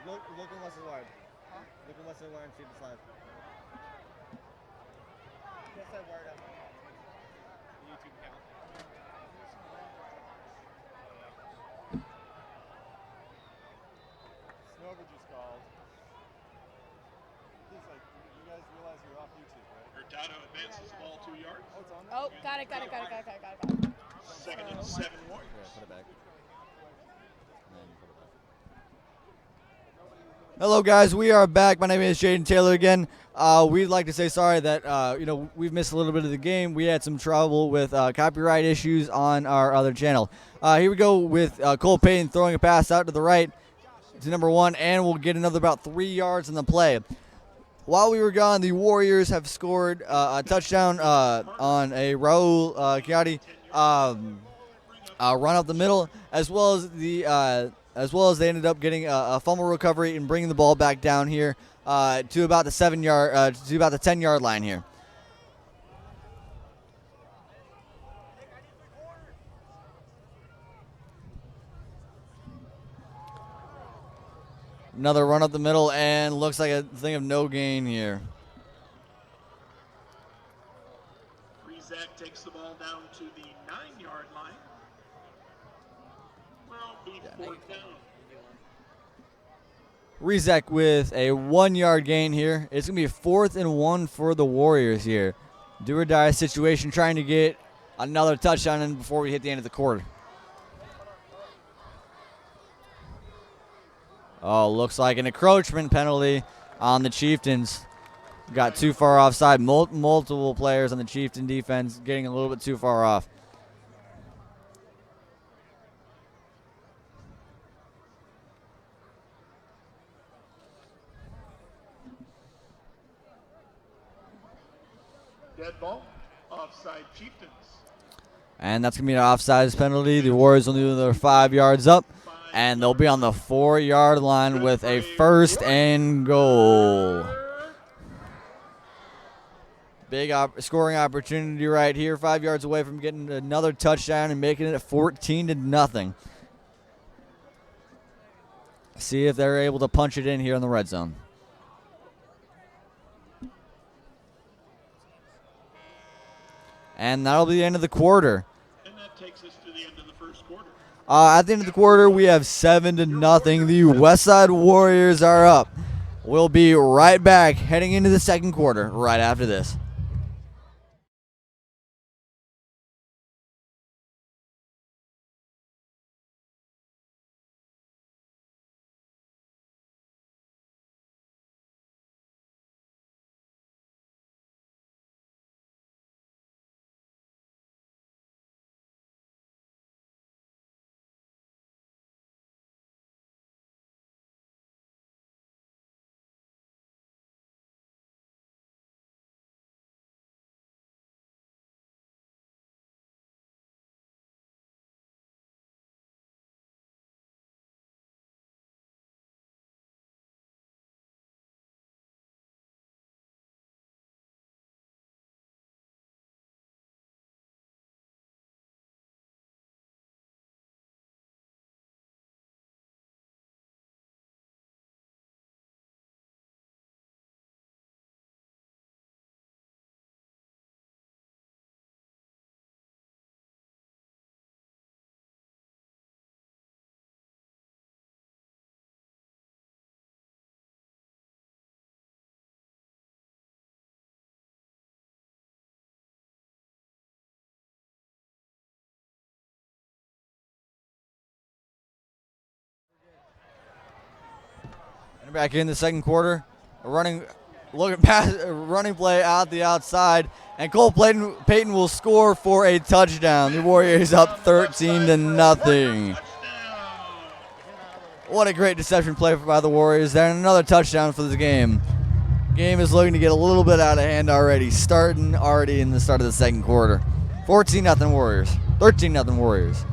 Look at Westside wide. Look at Westside wide and see the slide. Westside wide up. YouTube count. Snover just called. He's like, you guys realize you're off YouTube, right? Hurtado advances the ball 2 yards. Oh, it's on there? Oh, got it. Second and 7 Warriors. Yeah, put it back. And then put it back. Hello, guys. We are back. My name is Jaden Taylor again. We'd like to say sorry that we've missed a little bit of the game. We had some trouble with copyright issues on our other channel. Here we go with Cole Payton throwing a pass out to the right to number 1, and we'll get another about 3 yards in the play. While we were gone, the Warriors have scored a touchdown on a Raul Chiatti run up the middle, as well as they ended up getting a fumble recovery and bringing the ball back down here to about the 10-yard line here. Another run up the middle, and looks like a thing of no gain here. Rizak takes the ball down to the 9-yard line. Well, be fourth down. Rizak with a 1-yard gain here. It's going to be 4th and 1 for the Warriors here. Do or die situation, trying to get another touchdown in before we hit the end of the quarter. Oh, looks like an encroachment penalty on the Chieftains. Got too far offside. Multiple players on the Chieftain defense getting a little bit too far off. Dead ball. Offside Chieftains. And that's going to be an offsides penalty. The Warriors will do their 5 yards up, and they'll be on the 4-yard line with a 1st and goal. Big scoring opportunity right here. 5 yards away from getting another touchdown and making it 14-0. See if they're able to punch it in here in the red zone. And that'll be the end of the quarter. And that takes us to the end of the first quarter. At the end of the quarter, we have 7-0. The Westside Warriors are up. We'll be right back heading into the second quarter right after this. And back in the second quarter, running play out the outside, and Cole Payton will score for a touchdown. The Warriors up 13-0. What a great deception play by the Warriors there, and another touchdown for the game. Game is looking to get a little bit out of hand already, starting already in the start of the second quarter. 14-0 Warriors, 13-0 Warriors.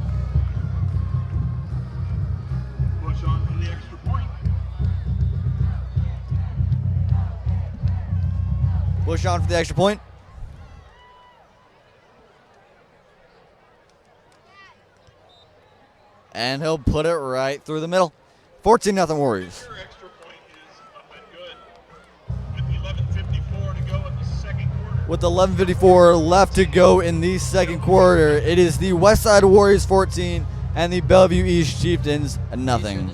Push on for the extra point. Push on for the extra point. And he'll put it right through the middle. 14-0 Warriors. Extra with 11:54 left to go in the second quarter. It is the Westside Warriors 14 and the Bellevue East Chieftains nothing.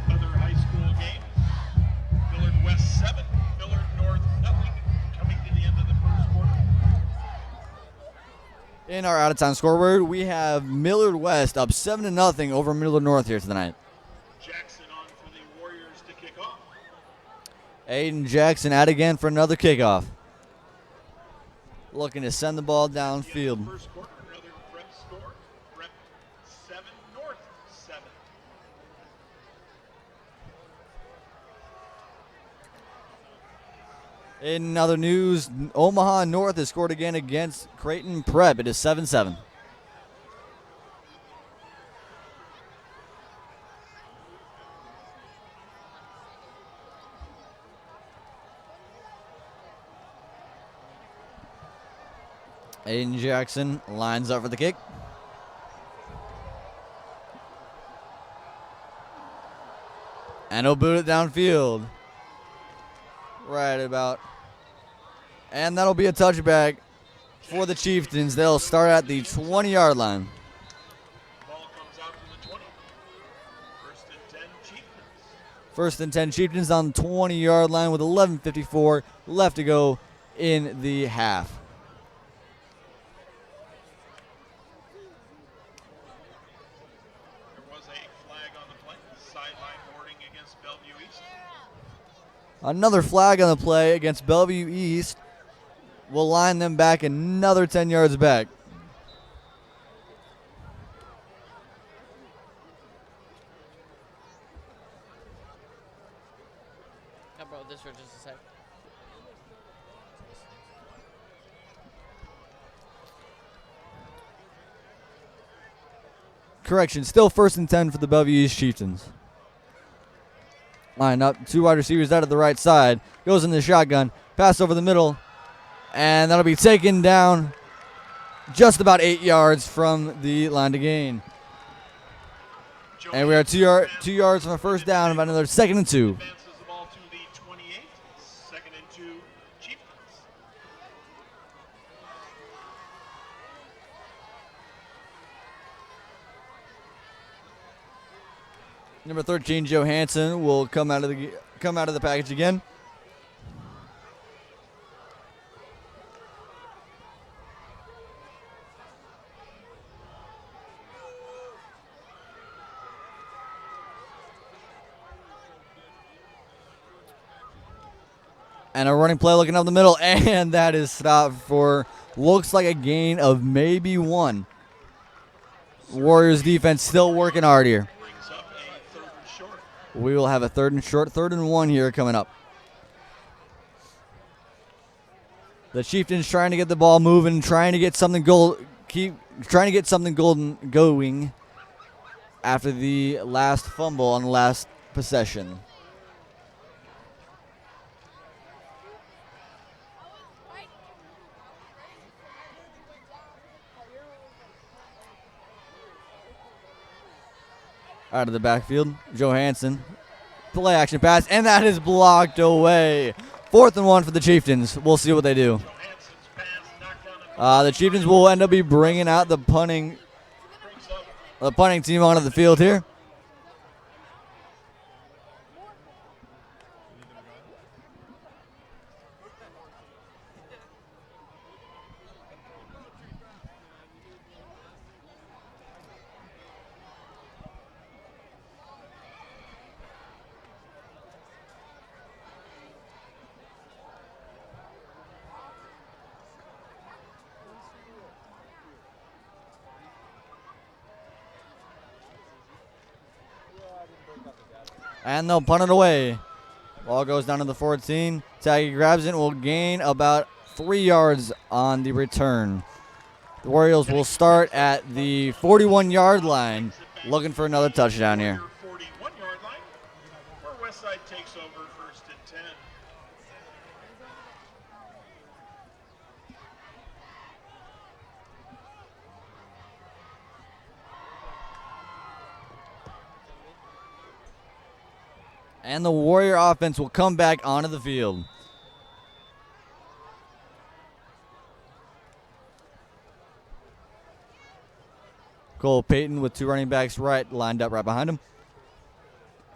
Other high school games. Millard West 7, Millard North nothing. Coming to the end of the first quarter. In our out-of-town scoreboard, we have Millard West up 7-0 over Millard North here tonight. Jackson on for the Warriors to kick off. Aiden Jackson out again for another kickoff. Looking to send the ball downfield. First quarter, another prep score. Prep 7, North 7. In other news, Omaha North has scored again against Creighton Prep. It is 7-7. Aiden Jackson lines up for the kick. And he'll boot it downfield. Right about. And that'll be a touchback for the Chieftains. They'll start at the 20-yard line. Ball comes out to the 20. First and 10 Chieftains. First and 10 Chieftains on the 20-yard line with 11:54 left to go in the half. There was a flag on the play. Sideline boarding against Bellevue East. Another flag on the play against Bellevue East. Will line them back another 10 yards back. I brought this for just a sec. Correction, still first and 10 for the Bellevue East Chieftains. Line up, two wide receivers out of the right side. Goes in the shotgun, pass over the middle, and that'll be taken down just about 8 yards from the line to gain. And we are 2 yards from a first down, about another 2nd and 2. Advances the ball to the 28. Second and 2 Chieftains. Number 13, Johansson, will come out of the package again. And a running play looking up the middle, and that is stopped for looks like a gain of maybe 1. Warriors defense still working hard here. Brings up a third and short. We will have a 3rd and short, 3rd and 1 here coming up. The Chieftains trying to get the ball moving, trying to get something golden going after the last fumble on the last possession. Out of the backfield, Johansson. Play action pass, and that is blocked away. 4th and 1 for the Chieftains. We'll see what they do. Johansson's pass knocked on The Chieftains will end up be bringing out the punting team onto the field here. And they'll punt it away. Ball goes down to the 14. Taggy grabs it and will gain about 3 yards on the return. The Warriors will start at the 41-yard line, looking for another touchdown here. 41-yard line, where Westside takes over first and 10. And the Warrior offense will come back onto the field. Cole Payton with 2 running backs lined up right behind him.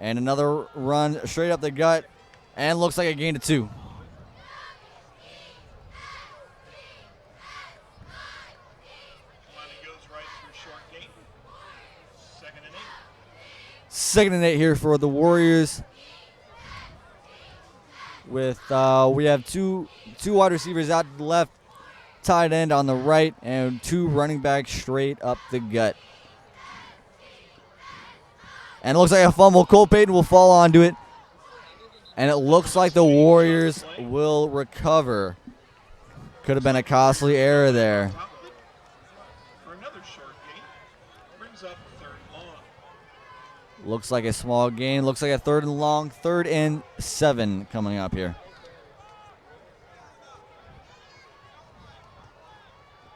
And another run straight up the gut. And looks like a gain of 2. Goes right through short gate. 2nd and 8. 2nd and 8 here for the Warriors. With we have two wide receivers out to the left, tight end on the right, and 2 running backs straight up the gut. And it looks like a fumble. Cole Payton will fall onto it. And it looks like the Warriors will recover. Could have been a costly error there. For another short gain. Brings up 3rd long. Looks like a small gain. Looks like a 3rd and long. 3rd and 7 coming up here.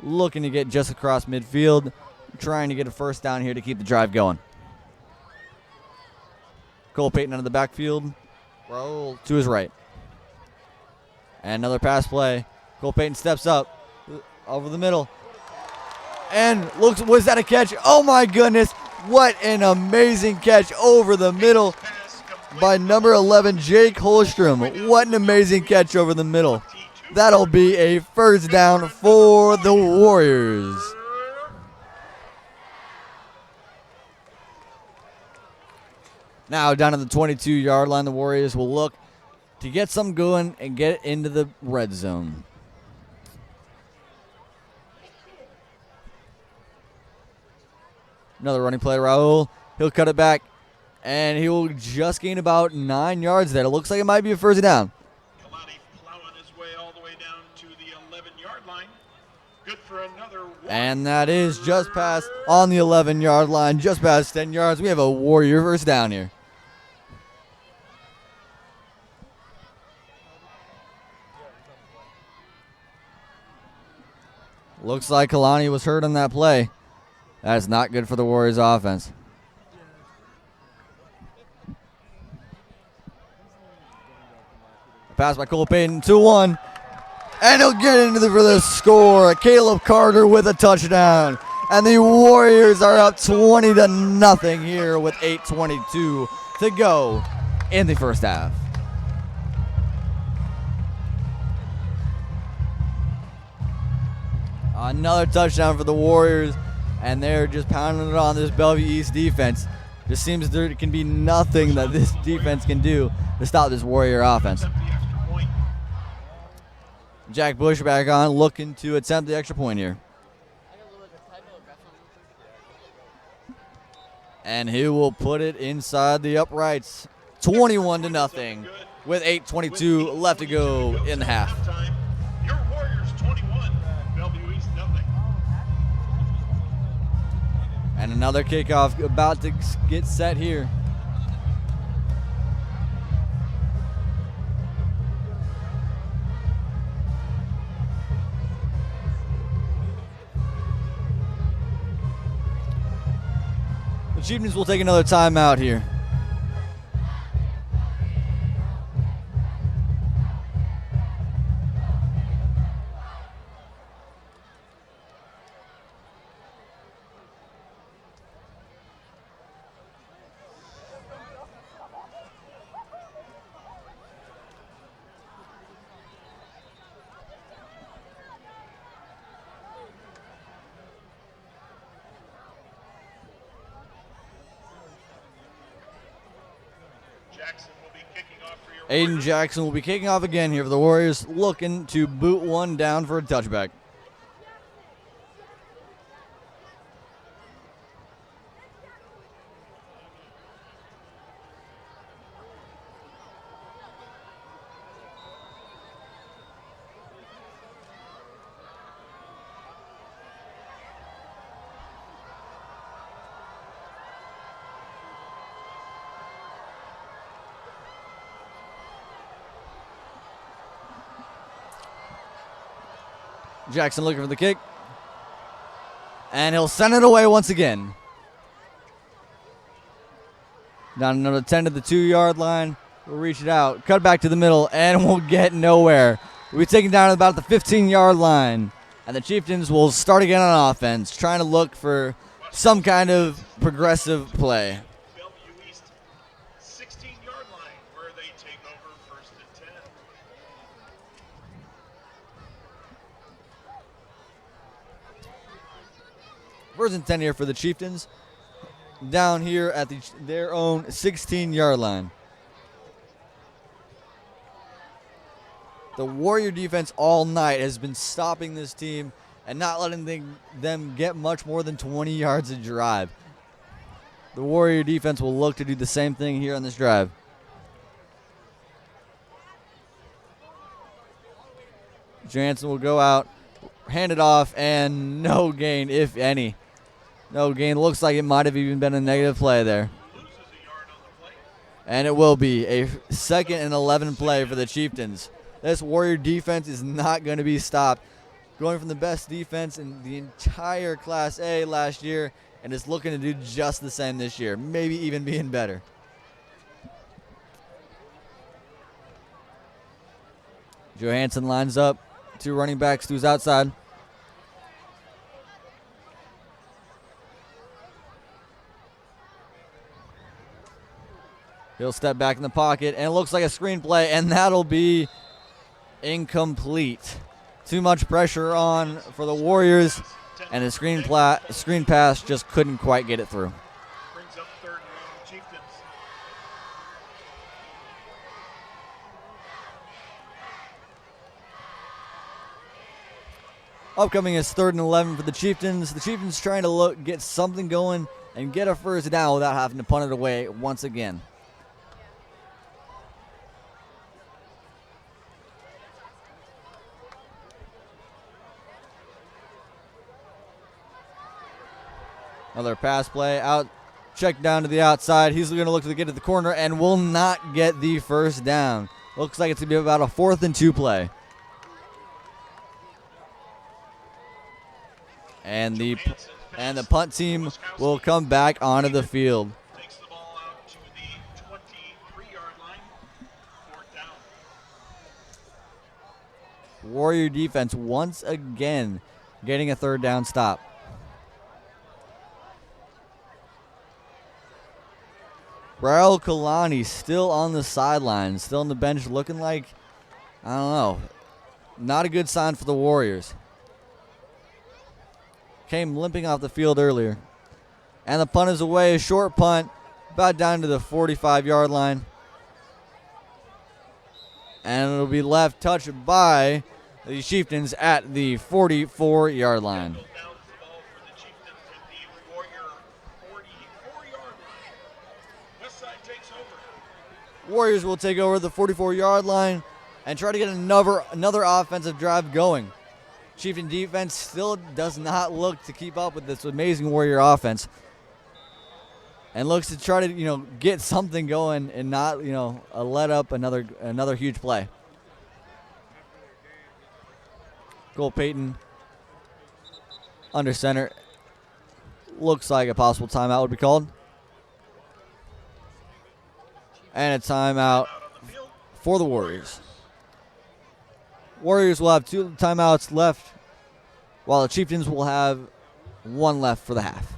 Looking to get just across midfield. Trying to get a 1st down here to keep the drive going. Cole Payton out of the backfield. Roll to his right. And another pass play. Cole Payton steps up over the middle. And was that a catch? Oh my goodness. What an amazing catch over the middle by number 11, Jake Holstrom. What an amazing catch over the middle. That'll be a 1st down for the Warriors. Now down at the 22-yard line, the Warriors will look to get some going and get into the red zone. Another running play, Raul. He'll cut it back, and he will just gain about 9 yards there. It looks like it might be a 1st down. Kalani plowing his way all the way down to the 11-yard line. Good for another one. And that is just past on the 11-yard line, just past 10 yards. We have a Warrior 1st down here. Looks like Kalani was hurt on that play. That's not good for the Warriors offense. Pass by Cole Payton, 2-1. And he'll get into for the score. Caleb Carter with a touchdown. And the Warriors are up 20-0 here with 8:22 to go in the 1st half. Another touchdown for the Warriors, and they're just pounding it on this Bellevue East defense. Just seems there can be nothing that this defense can do to stop this Warrior offense. Jack Bush back on, looking to attempt the extra point here. And he will put it inside the uprights. 21-0 with 8:22 left to go in the half. Your Warriors 21, Bellevue East nothing. And another kickoff about to get set here. The Chieftains will take another timeout here. Aiden Jackson will be kicking off again here for the Warriors, looking to boot one down for a touchback. Jackson looking for the kick. And he'll send it away once again. Down another 10 to the 2-yard line. will reach it out, cut back to the middle, and will get nowhere. We'll be taken down at about the 15-yard line, and the Chieftains will start again on offense, trying to look for some kind of progressive play. Bellevue East 16-yard line where they take over 1st and 10. First and 10 here for the Chieftains, down here at their own 16-yard line. The Warrior defense all night has been stopping this team and not letting them get much more than 20 yards a drive. The Warrior defense will look to do the same thing here on this drive. Jansen will go out, hand it off, and no gain, if any. No gain. Looks like it might have even been a negative play there. Loses a yard on the play. And it will be a 2nd and 11 play for the Chieftains. This Warrior defense is not going to be stopped. Going from the best defense in the entire Class A last year, and is looking to do just the same this year, maybe even being better. Johansson lines up, 2 running backs to his outside. He'll step back in the pocket, and it looks like a screen play, and that'll be incomplete. Too much pressure on for the Warriors, and the screen pass just couldn't quite get it through. Brings up 3rd and 1 Chieftains. Upcoming is 3rd and 11 for the Chieftains. The Chieftains trying to get something going and get a first down without having to punt it away once again. Another pass play out, check down to the outside. He's going to look to get to the corner and will not get the first down. Looks like it's going to be about a 4th and 2 play. And the punt team will come back onto the field. Takes the ball out to the 23-yard line. 4th down. Warrior defense once again getting a 3rd down stop. Raul Kalani still on the sidelines, still on the bench, looking like, I don't know, not a good sign for the Warriors. Came limping off the field earlier. And the punt is away, a short punt, about down to the 45-yard line. And it'll be left touched by the Chieftains at the 44-yard line. Warriors will take over the 44-yard line and try to get another offensive drive going. Chieftain defense still does not look to keep up with this amazing Warrior offense, and looks to try to get something going and not let up another huge play. Cole Payton under center. Looks like a possible timeout would be called. And a timeout for the Warriors. Warriors will have 2 timeouts left, while the Chieftains will have 1 left for the half.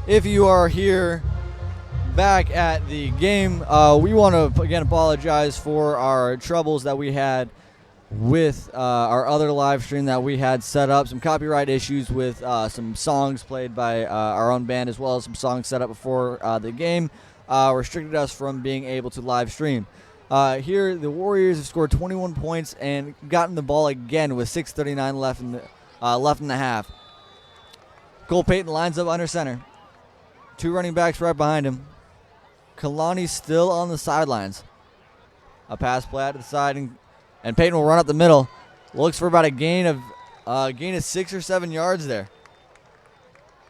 If you are here back at the game, we want to again apologize for our troubles that we had with our other live stream that we had set up. Some copyright issues with some songs played by our own band, as well as some songs set up before the game, restricted us from being able to live stream. Here, the Warriors have scored 21 points and gotten the ball again with 6:39 left in the half. Cole Payton lines up under center. 2 running backs right behind him. Kalani still on the sidelines. A pass play out to the side, and Payton will run up the middle. Looks for about a gain of 6 or 7 yards there.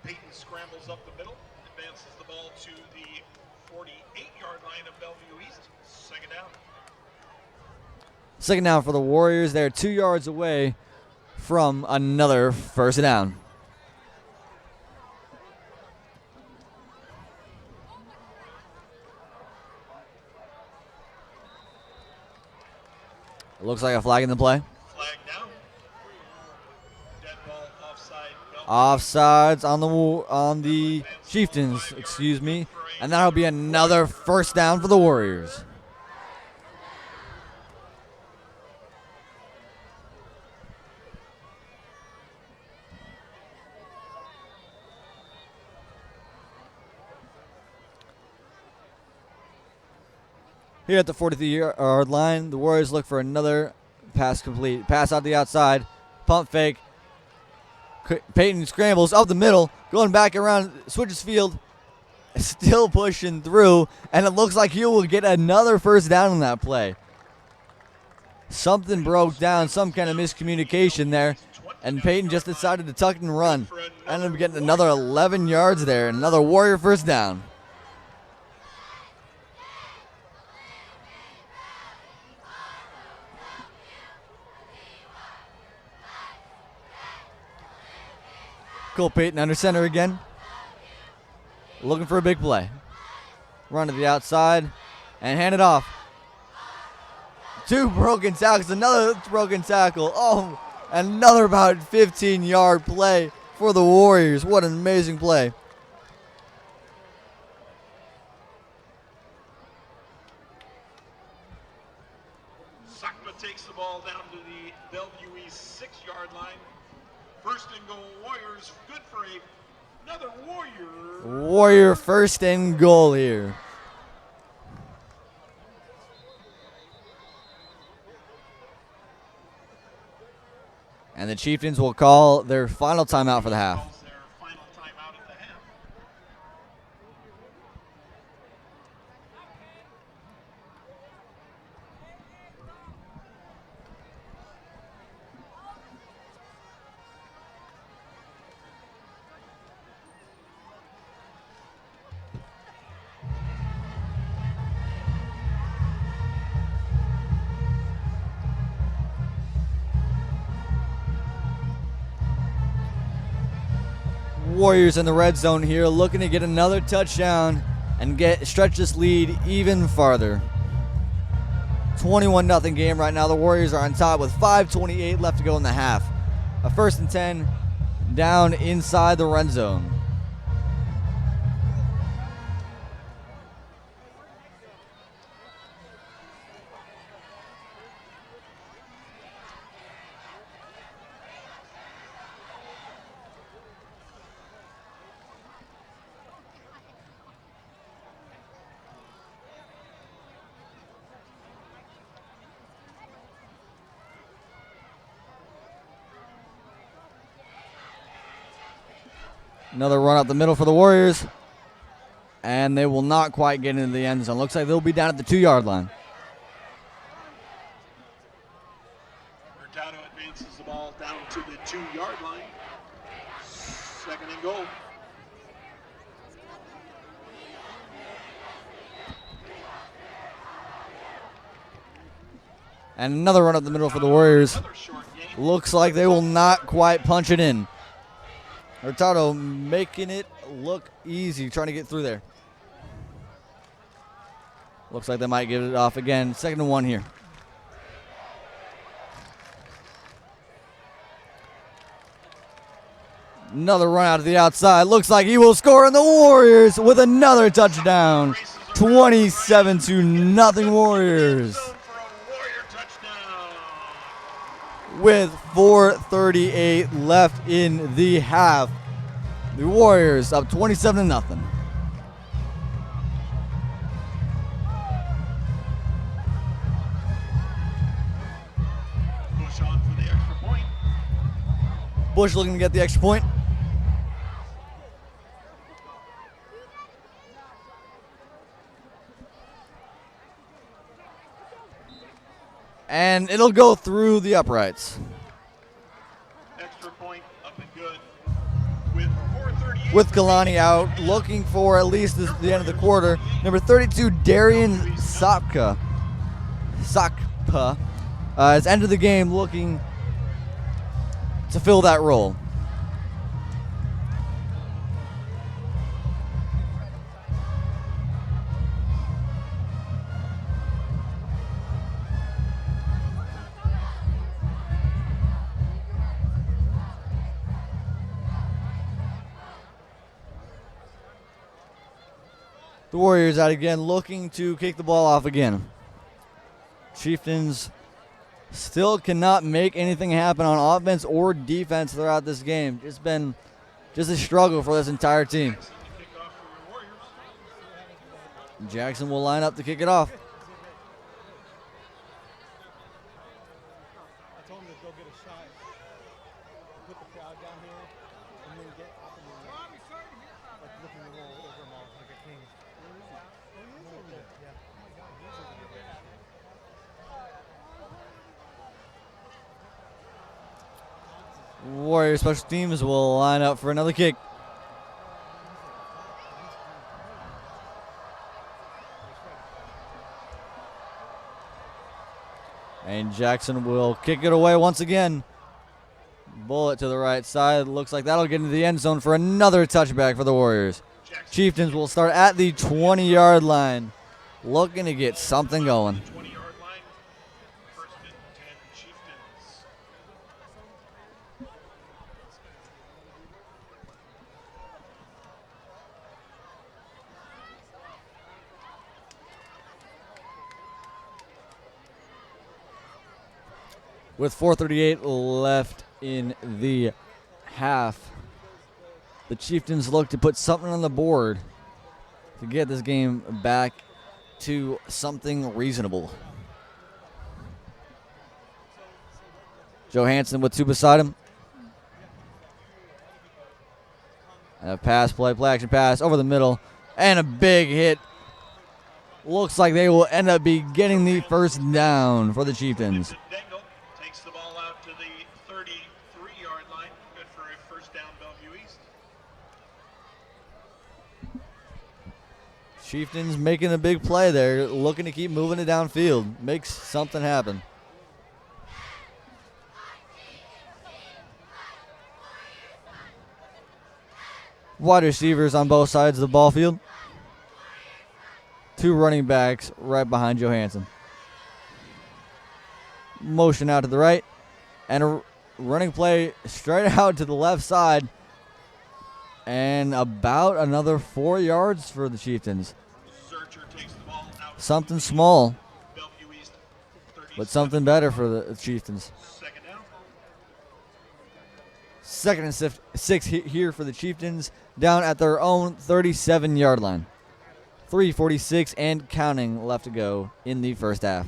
Payton scrambles up the middle, advances the line of Bellevue East. Second down. Second down for the Warriors. They're 2 yards away from another first down. It looks like a flag in the play. Flag down. Dead ball offside. Offsides on the Chieftains, excuse me. And that'll be another first down for the Warriors. Here at the 43-yard line, the Warriors look for another pass complete. Pass out the outside, pump fake. Peyton scrambles up the middle, going back around, switches field, still pushing through, and it looks like he will get another first down on that play. Something broke down, some kind of miscommunication there, and Peyton just decided to tuck and run. Ended up getting another 11 yards there, another Warrior first down. Cole Payton under center again. Looking for a big play. Run to the outside and hand it off. Two broken tackles, another broken tackle. Oh, another about 15-yard play for the Warriors. What an amazing play. Sakpa takes the ball down to the Bellevue East 6-yard line. First and goal, Warriors. Good for another Warrior. Warrior first and goal here. And the Chieftains will call their final timeout for the half. Calls their final timeout at the half. Warriors in the red zone here, looking to get another touchdown and stretch this lead even farther. 21-0 game right now. The Warriors are on top with 5:28 left to go in the half. A 1st and 10 down inside the red zone. Another run up the middle for the Warriors. And they will not quite get into the end zone. Looks like they'll be down at the 2-yard line. Hurtado advances the ball down to the 2-yard line. Second and goal. And another run up the middle for the Warriors. Another short game. Looks like they will not quite punch it in. Hurtado making it look easy, trying to get through there. Looks like they might give it off again. 2nd and 1 here. Another run out of the outside. Looks like he will score, and the Warriors with another touchdown. 27-0 Warriors. With 4:38 left in the half. The Warriors up 27-0. Bush on for the extra point. Bush looking to get the extra point. And it'll go through the uprights. Extra point up and good. With 4:38. With Kalani out, looking for at least the end of the quarter. Number 32, Darian Sakpa has entered the game looking to fill that role. The Warriors out again, looking to kick the ball off again. Chieftains still cannot make anything happen on offense or defense throughout this game. It's been just a struggle for this entire team. Jackson will line up to kick it off. I told him to go get a shot. Put the crowd down here, and then get up and then like looking to roll over them all like a king. Yeah. Warriors special teams will line up for another kick. And Jackson will kick it away once again. Bullet to the right side. Looks like that'll get into the end zone for another touchback for the Warriors. Chieftains will start at the 20-yard line, looking to get something going. 20-yard line. First and 10 Chieftains. With 4:38 left in the half, the Chieftains look to put something on the board to get this game back to something reasonable. Johansson with two beside him. And a pass play action pass over the middle, and a big hit. Looks like they will end up be getting the first down for the Chieftains. Dangle takes the ball out to the 33-yard line. Good for a first down, Bellevue East. Chieftains making a big play there, looking to keep moving it downfield. Makes something happen. Wide receivers on both sides of the ball field. Two running backs right behind Johansson. Motion out to the right. And a running play straight out to the left side. And about another 4 yards for the Chieftains. Searcher takes the ball out. Something small, Bellevue East, but something better for the Chieftains. second down. Second and 6 here for the Chieftains, down at their own 37-yard line. 3:46 and counting left to go in the first half.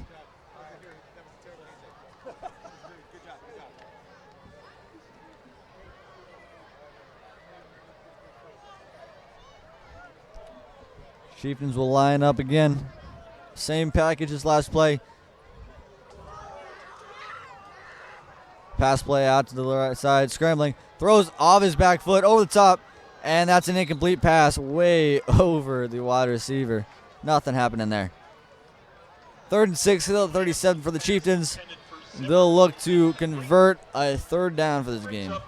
Chieftains will line up again. Same package as last play. Pass play out to the right side, scrambling. Throws off his back foot over the top, and that's an incomplete pass way over the wide receiver. Nothing happening there. 3rd and 6, 37 for the Chieftains. They'll look to convert a third down for this game. Third down.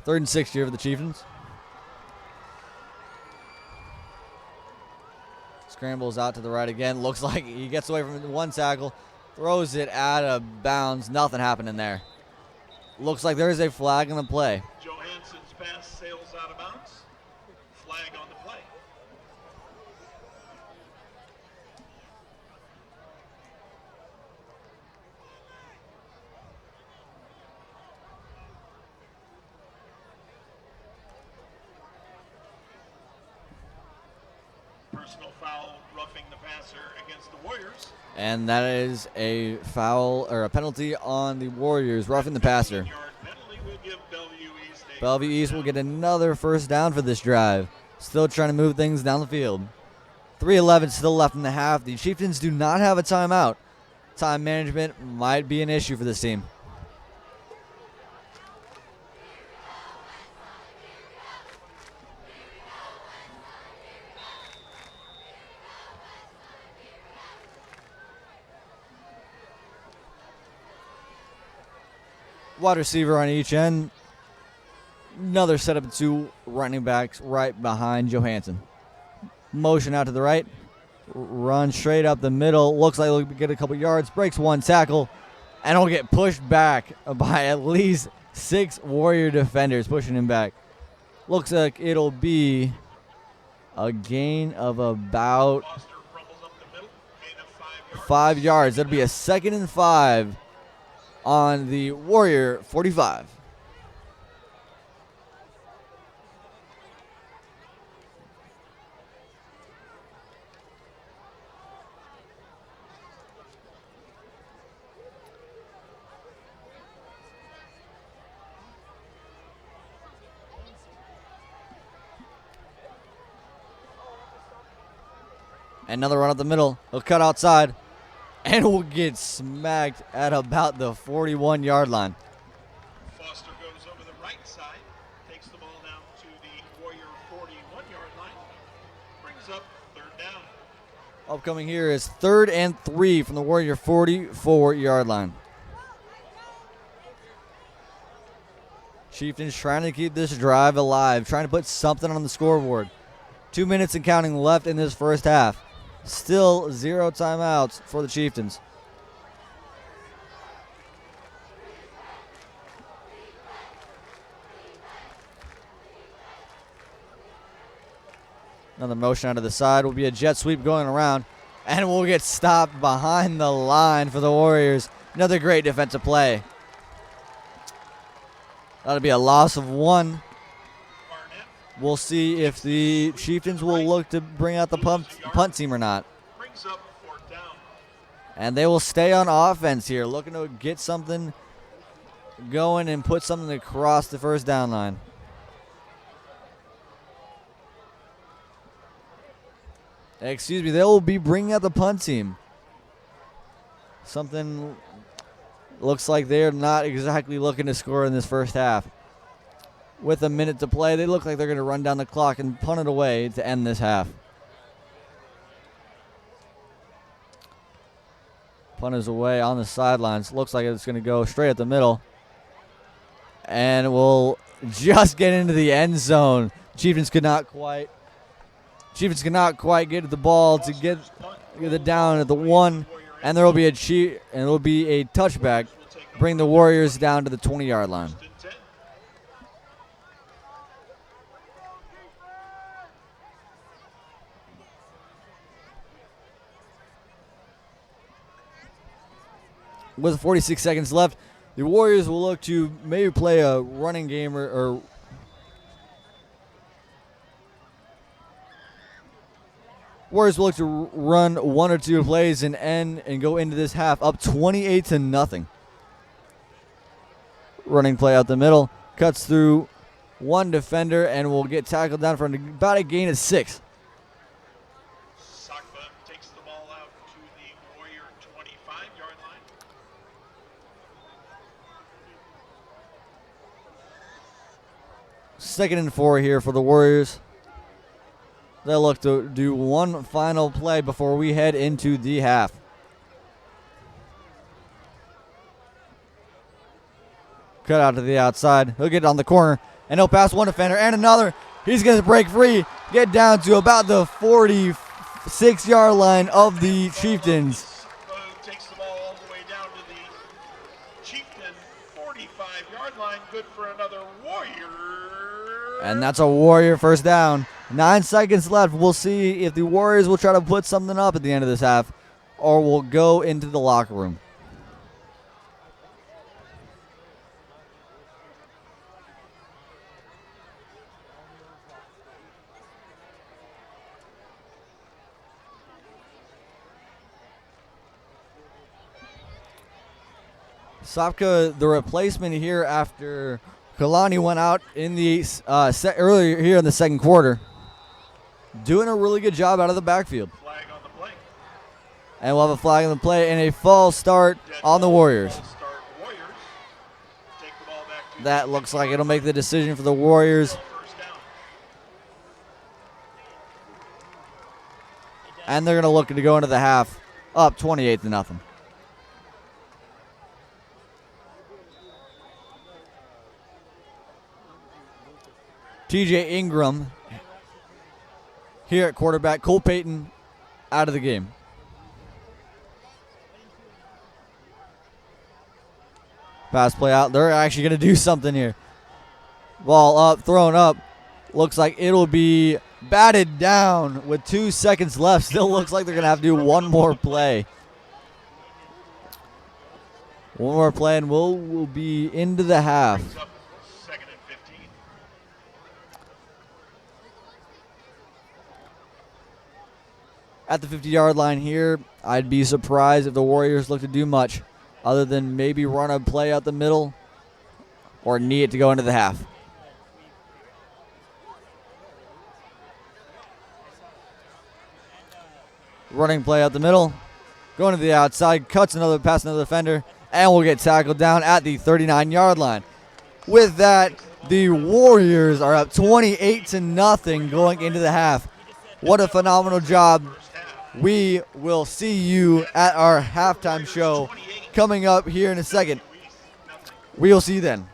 Third and 6 here for the Chieftains. Scrambles out to the right again. Looks like he gets away from one tackle. Throws it out of bounds. Nothing happening there. Looks like there is a flag on the play. Johansson's pass sails out of bounds. Flag on the play. Personal foul, roughing the passer against the Warriors. And that is a foul or a penalty on the Warriors, roughing the passer. 15-yard penalty will give Bellevue East a Bellevue first East will down. get another first down for this drive. Still trying to move things down the field. 3:11 still left in the half. The Chieftains do not have a timeout. Time management might be an issue for this team. Wide receiver on each end. Another setup of two running backs right behind Johansson. Motion out to the right. Run straight up the middle. Looks like he'll get a couple yards. Breaks one tackle. And he'll get pushed back by at least 6 Warrior defenders pushing him back. Looks like it'll be a gain of about Foster crumbles up the middle, gain of 5 yards. 5 yards. That'll be a 2nd and 5 on the Warrior 45. Another run up the middle. He'll cut outside. And will get smacked at about the 41-yard line. Foster goes over the right side, takes the ball down to the Warrior 41-yard line, brings up 3rd down. Upcoming here is 3rd and 3 from the Warrior 44-yard line. Chieftains trying to keep this drive alive, trying to put something on the scoreboard. 2 minutes and counting left in this first half. Still 0 timeouts for the Chieftains. Another motion out of the side will be a jet sweep going around. And we'll get stopped behind the line for the Warriors. Another great defensive play. That'll be a loss of 1. Barnett We'll see if the Chieftains will look to bring out the punt team or not. brings up 4th down. And they will stay on offense here, looking to get something going and put something across the first down line. Excuse me, they will be bringing out the punt team. Something looks like they're not exactly looking to score in this first half. With a minute to play, they look like they're going to run down the clock and punt it away to end this half. Punt is away on the sidelines. Looks like it's going to go straight at the middle. And will just get into the end zone. Chieftains could not quite get the ball to get it down at the 1. And there will be a touchback. Bring the Warriors down to the 20-yard line. 1st and 10. With 46 seconds left, the Warriors will look to maybe play a running game or Warriors will look to run 1 or 2 plays and end and go into this half up 28-0. Running play out the middle, cuts through 1 defender and will get tackled down for about a gain of 6. Sakba takes the ball out to the Warrior 25-yard line. Second and 4 here for the Warriors. They'll look to do 1 final play before we head into the half. Cut out to the outside. He'll get it on the corner, and he'll pass 1 defender and another. He's going to break free, get down to about the 46-yard line of the Chieftains. Takes the ball all the way down to the Chieftain 45-yard line. Good for another Warrior. And that's a Warrior first down. 9 seconds left. We'll see if the Warriors will try to put something up at the end of this half or will go into the locker room. Sapka, the replacement here after Kalani went out in the earlier here in the second quarter, doing a really good job out of the backfield. Flag on the play. And we'll have a flag on the play and a false start on the Warriors. False start Warriors. Take the ball back to That looks like it'll make the decision for the Warriors. first down. And they're going to look to go into the half up 28-0. TJ Ingram here at quarterback. Cole Payton out of the game. Pass play out. They're actually going to do something here. Ball up, thrown up. Looks like it'll be batted down with 2 seconds left. Still looks like they're going to have to do one more play. One more play and we'll be into the half. Brings up second and 15. At the 50-yard line here, I'd be surprised if the Warriors look to do much other than maybe run a play out the middle or knee it to go into the half. Running play out the middle, going to the outside, cuts another pass, another defender, and will get tackled down at the 39-yard line. With that, the Warriors are up 28-0 going into the half. What a phenomenal job. We will see you at our halftime show coming up here in a second. We'll see you then.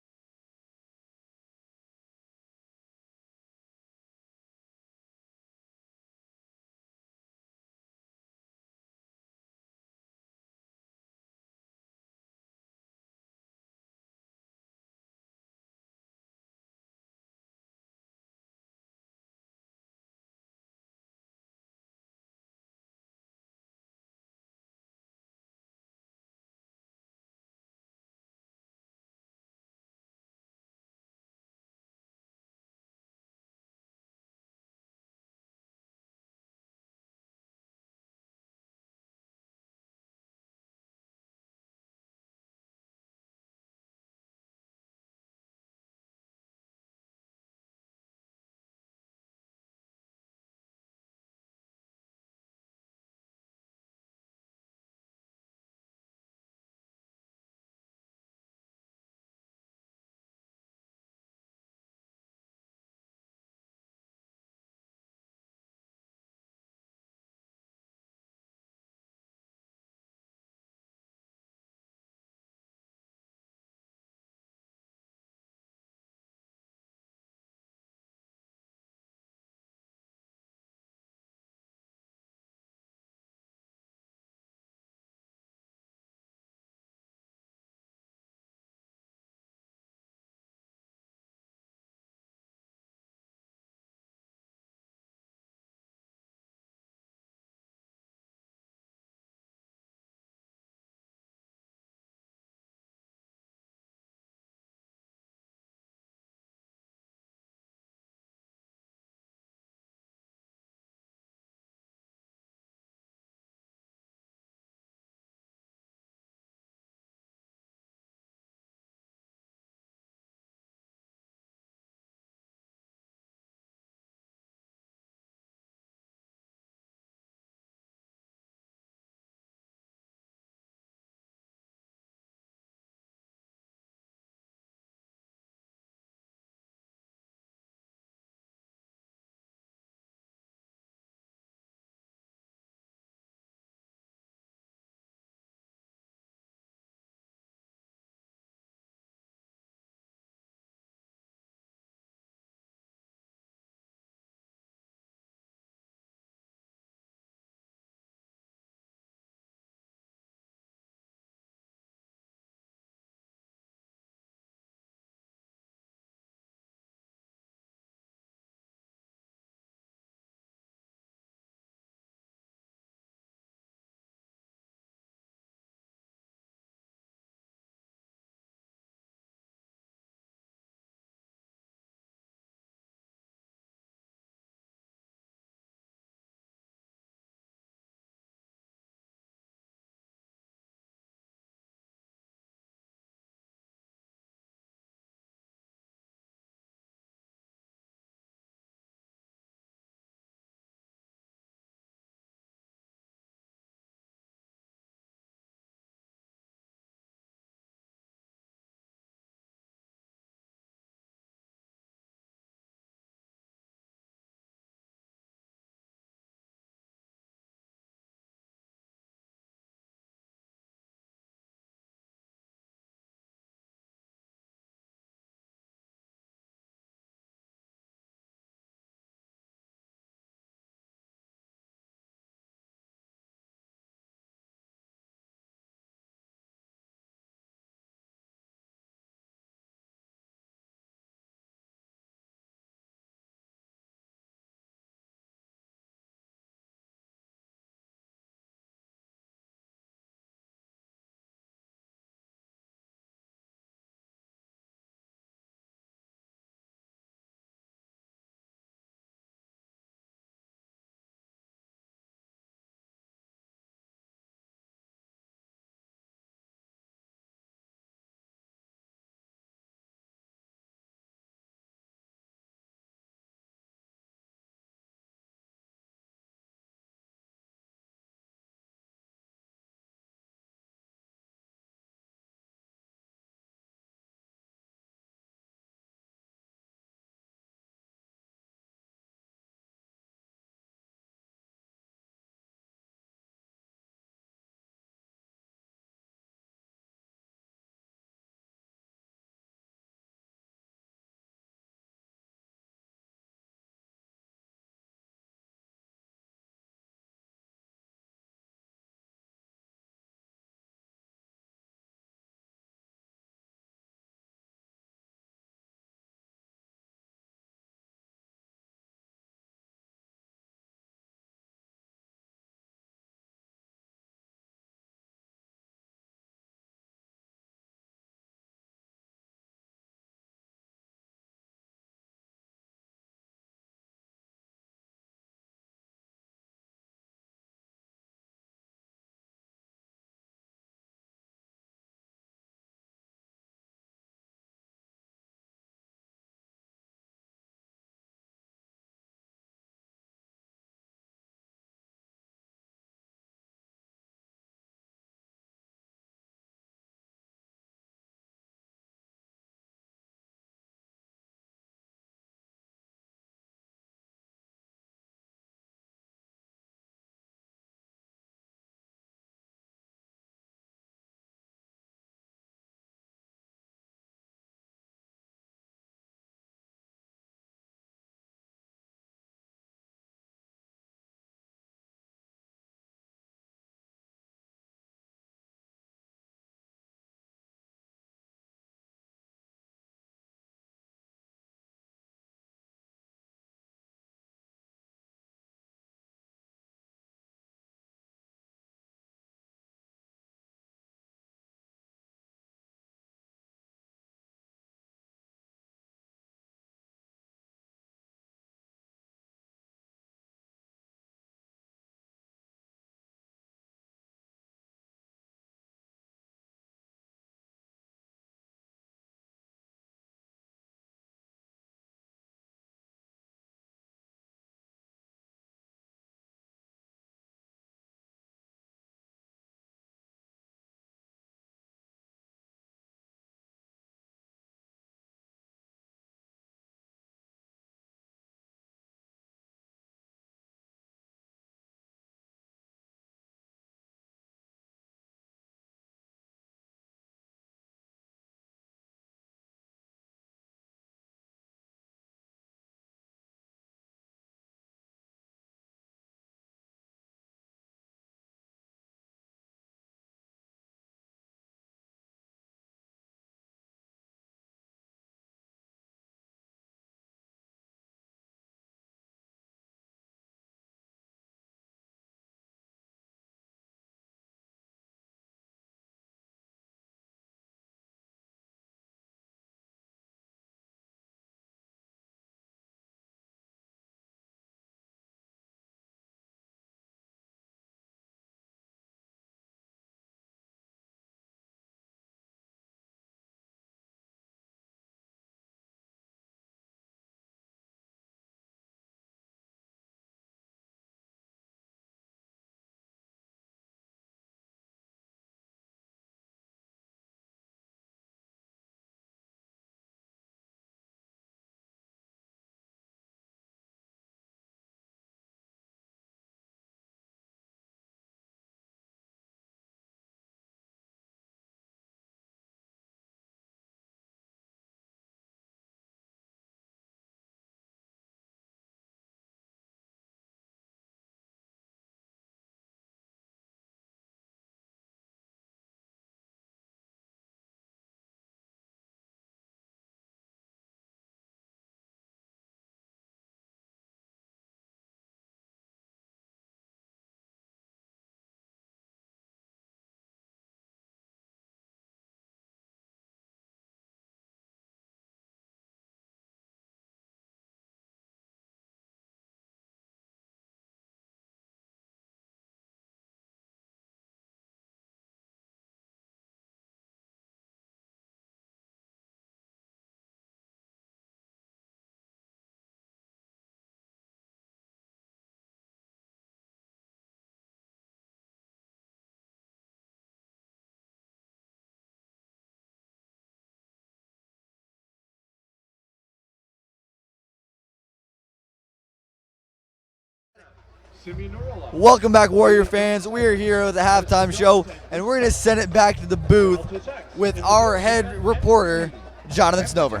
Welcome back, Warrior fans. We are here at the halftime show, and we're going to send it back to the booth with our head reporter, Jonathan Snover.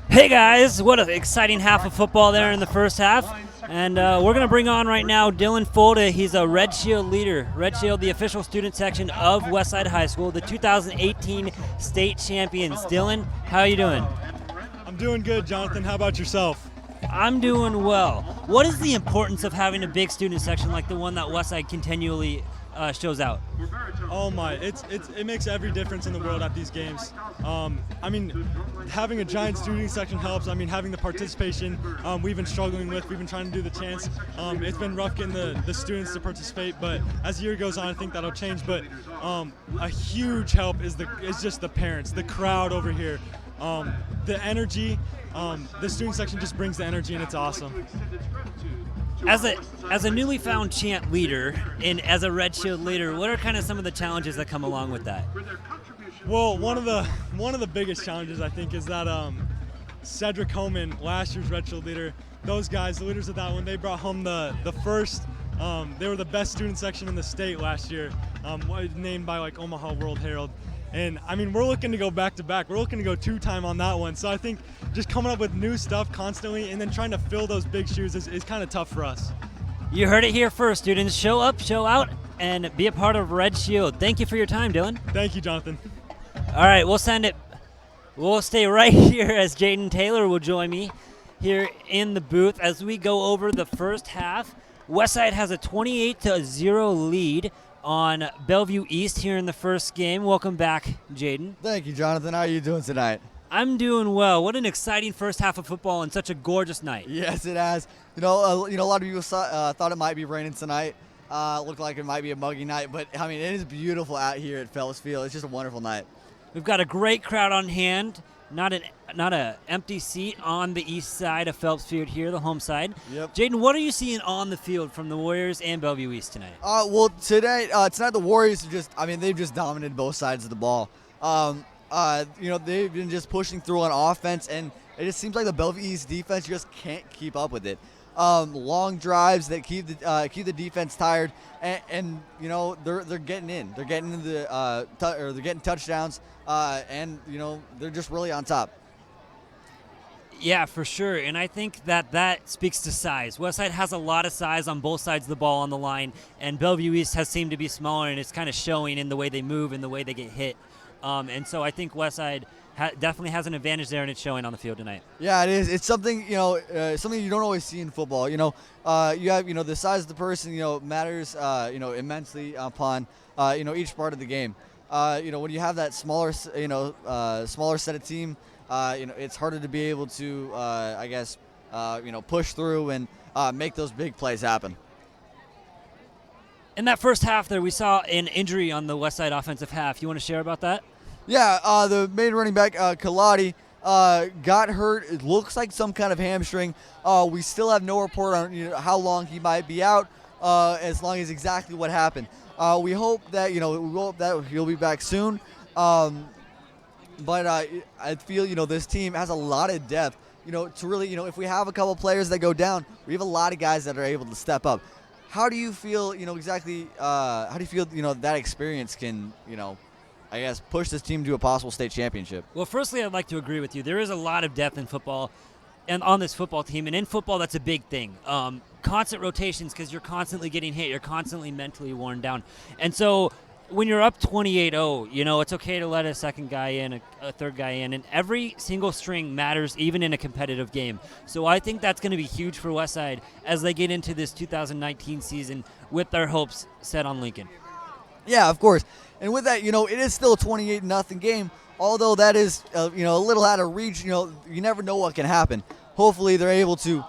Hey guys, what an exciting half of football there in the first half. And we're going to bring on right now Dylan Folda. He's a Red Shield leader. Red Shield, the official student section of Westside High School, the 2018 state champions. Dylan, how are you doing? I'm doing good, Jonathan. How about yourself? I'm doing well. What is the importance of having a big student section like the one that Westside continually shows out? Oh my, it makes every difference in the world at these games. I mean, having a giant student section helps. I mean, having the participation we've been struggling with. We've been trying to do the chants. It's been rough getting the students to participate, but as the year goes on, I think that'll change. But a huge help is just the parents, the crowd over here, the energy. The student section just brings the energy, and it's awesome. As a newly found chant leader and as a Red Shield leader, what are kind of some of the challenges that come along with that? Well, one of the biggest challenges I think is that Cedric Homan, last year's Red Shield leader, those guys, the leaders of that one, they brought home the first. They were the best student section in the state last year, named by like Omaha World Herald. And I mean, we're looking to go back to back. We're looking to go 2-time on that one. So I think just coming up with new stuff constantly and then trying to fill those big shoes is kind of tough for us. You heard it here first, students. Show up, show out, and be a part of Red Shield. Thank you for your time, Dylan. Thank you, Jonathan. All right, we'll stay right here as Jaden Taylor will join me here in the booth as we go over the first half. Westside has a 28-0 lead on Bellevue East here in the first game. Welcome back, Jaden. Thank you, Jonathan. How are you doing tonight? I'm doing well. What an exciting first half of football and such a gorgeous night. Yes, it has. A lot of people thought it might be raining tonight. Looked like it might be a muggy night, but I mean, it is beautiful out here at Phelps Field. It's just a wonderful night. We've got a great crowd on hand. Not an empty seat on the east side of Phelps Field here, the home side. Yep. Jaden, what are you seeing on the field from the Warriors and Bellevue East tonight? Well, tonight the Warriors they've just dominated both sides of the ball. They've been just pushing through on offense, and it just seems like the Bellevue East defense just can't keep up with it. Long drives that keep the defense tired, and they're getting in. They're getting into they're getting touchdowns, and they're just really on top. Yeah, for sure, and I think that speaks to size. Westside has a lot of size on both sides of the ball on the line, and Bellevue East has seemed to be smaller, and it's kind of showing in the way they move and the way they get hit. And so I think Westside definitely has an advantage there, and it's showing on the field tonight. Yeah, it is. It's something something you don't always see in football. You have the size of the person matters immensely upon each part of the game. When you have that smaller set of team, it's harder to be able to push through and make those big plays happen. In that first half there, we saw an injury on the Westside offensive half. You want to share about that? Yeah, the main running back, Kaladi, got hurt. It looks like some kind of hamstring. We still have no report on how long he might be out, as long as exactly what happened. We hope that he'll be back soon. But I feel this team has a lot of depth. To really if we have a couple players that go down, we have a lot of guys that are able to step up. How do you feel? Exactly. How do you feel? That experience can push this team to a possible state championship. Well, firstly, I'd like to agree with you. There is a lot of depth in football and on this football team, and in football, that's a big thing. Constant rotations because you're constantly getting hit. You're constantly mentally worn down. And so when you're up 28-0, it's okay to let a second guy in, a third guy in, and every single string matters even in a competitive game. So I think that's going to be huge for Westside as they get into this 2019 season with their hopes set on Lincoln. Yeah, of course. And with that, it is still a 28-0 game. Although that is, a little out of reach. You never know what can happen. Hopefully, they're able to.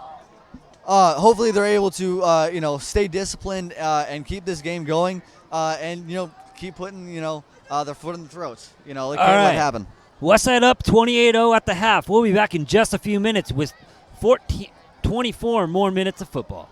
Stay disciplined and keep this game going. And keep putting their foot in the throats. They can't let it happen. Westside up 28-0 at the half. We'll be back in just a few minutes with 24 more minutes of football.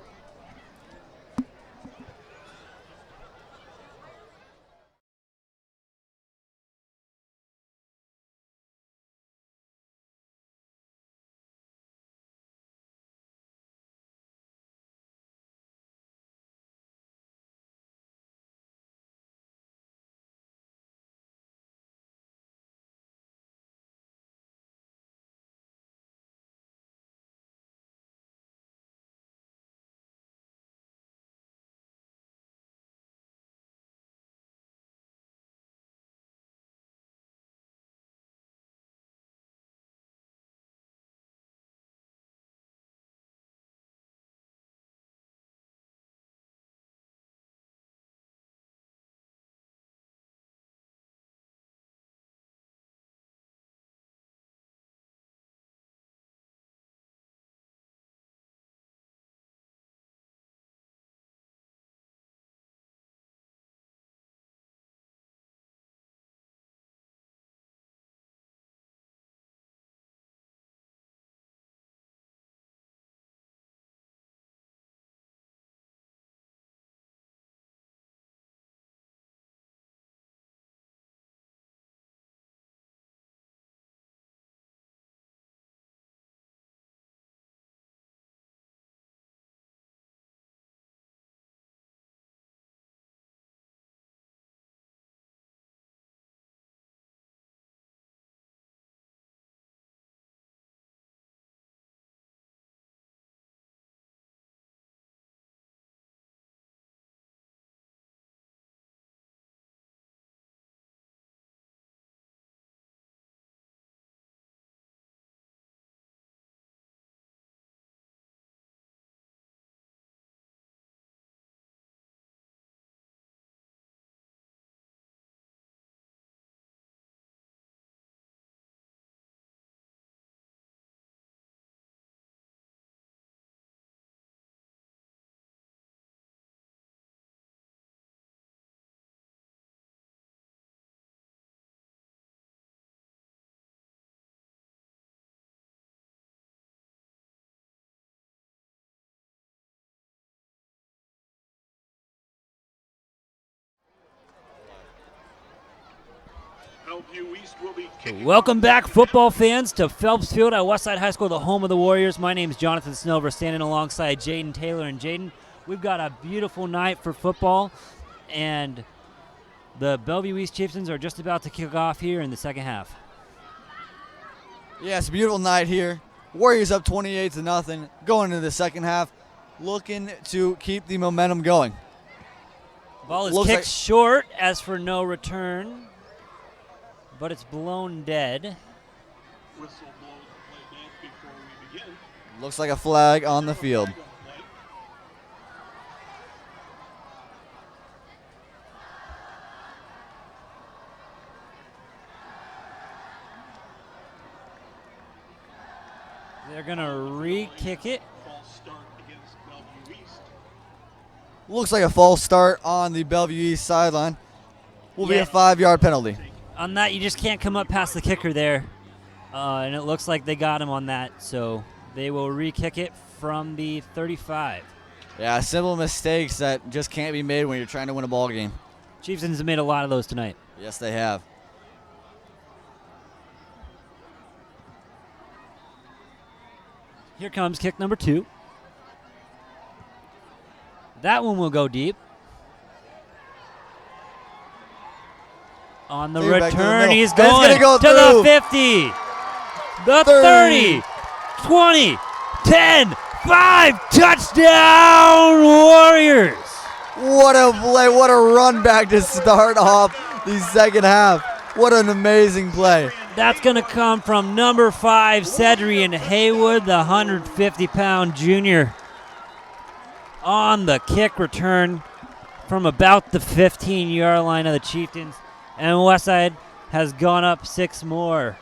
Bellevue East will be kicking. Welcome back, football fans, to Phelps Field at Westside High School, the home of the Warriors. My name is Jonathan Snover, standing alongside Jaden Taylor. And Jaden, we've got a beautiful night for football, and the Bellevue East Chieftains are just about to kick off here in the second half. Yeah, it's a beautiful night here. Warriors up 28-0, going into the second half, looking to keep the momentum going. Ball is Looks kicked like- short as for no return, but it's blown dead. Whistle blows the play dead before we begin. Looks like a flag on the field. Flag on play. They're going to re-kick it. False start against Bellevue East. Looks like a false start on the Bellevue East sideline. Will be Yeah. a 5-yard penalty. On that, you just can't come up past the kicker there. And it looks like they got him on that, so they will re-kick it from the 35. Yeah, simple mistakes that just can't be made when you're trying to win a ball game. Chieftains have made a lot of those tonight. Yes, they have. Here comes kick number 2. That one will go deep. On the Threw it back to the return, middle. he's And it's going gonna go to the through. 50, the 30. 30, 20, 10, 5, touchdown Warriors! What a play. What a run back to start off the second half. What an amazing play. That's going to come from number 5, Cedrian Haywood, the 150-pound junior, on the kick return from about the 15-yard line of the Chieftains. And Westside has gone up 6 more.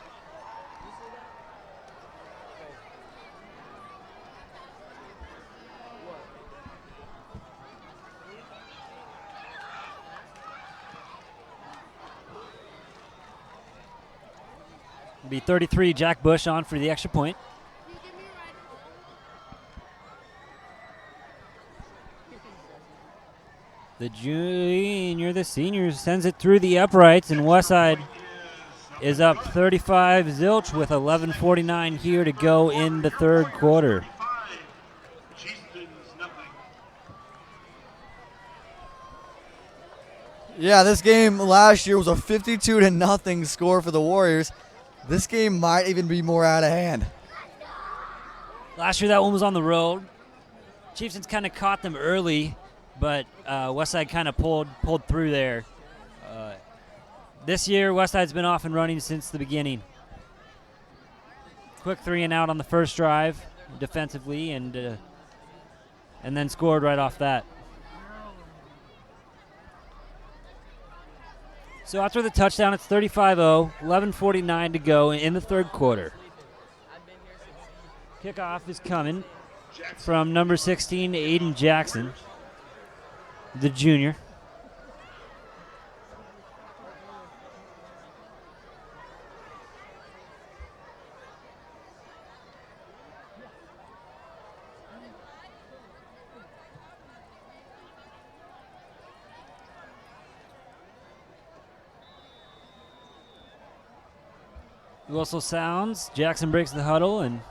It'll be 33, Jack Bush on for the extra point. The senior sends it through the uprights, and Westside is up 35 zilch with 11:49 here to go in the third quarter. 35. Chieftains nothing. Yeah, this game last year was a 52-0 score for the Warriors. This game might even be more out of hand. Last year that one was on the road. Chieftains kind of caught them early, but Westside kind of pulled through there. This year, Westside's been off and running since the beginning. Quick 3 and out on the first drive defensively, and then scored right off that. So after the touchdown, it's 35-0, 11:49 to go in the third quarter. Kickoff is coming from number 16, Aiden Jackson, the junior. The whistle sounds. Jackson breaks the huddle, and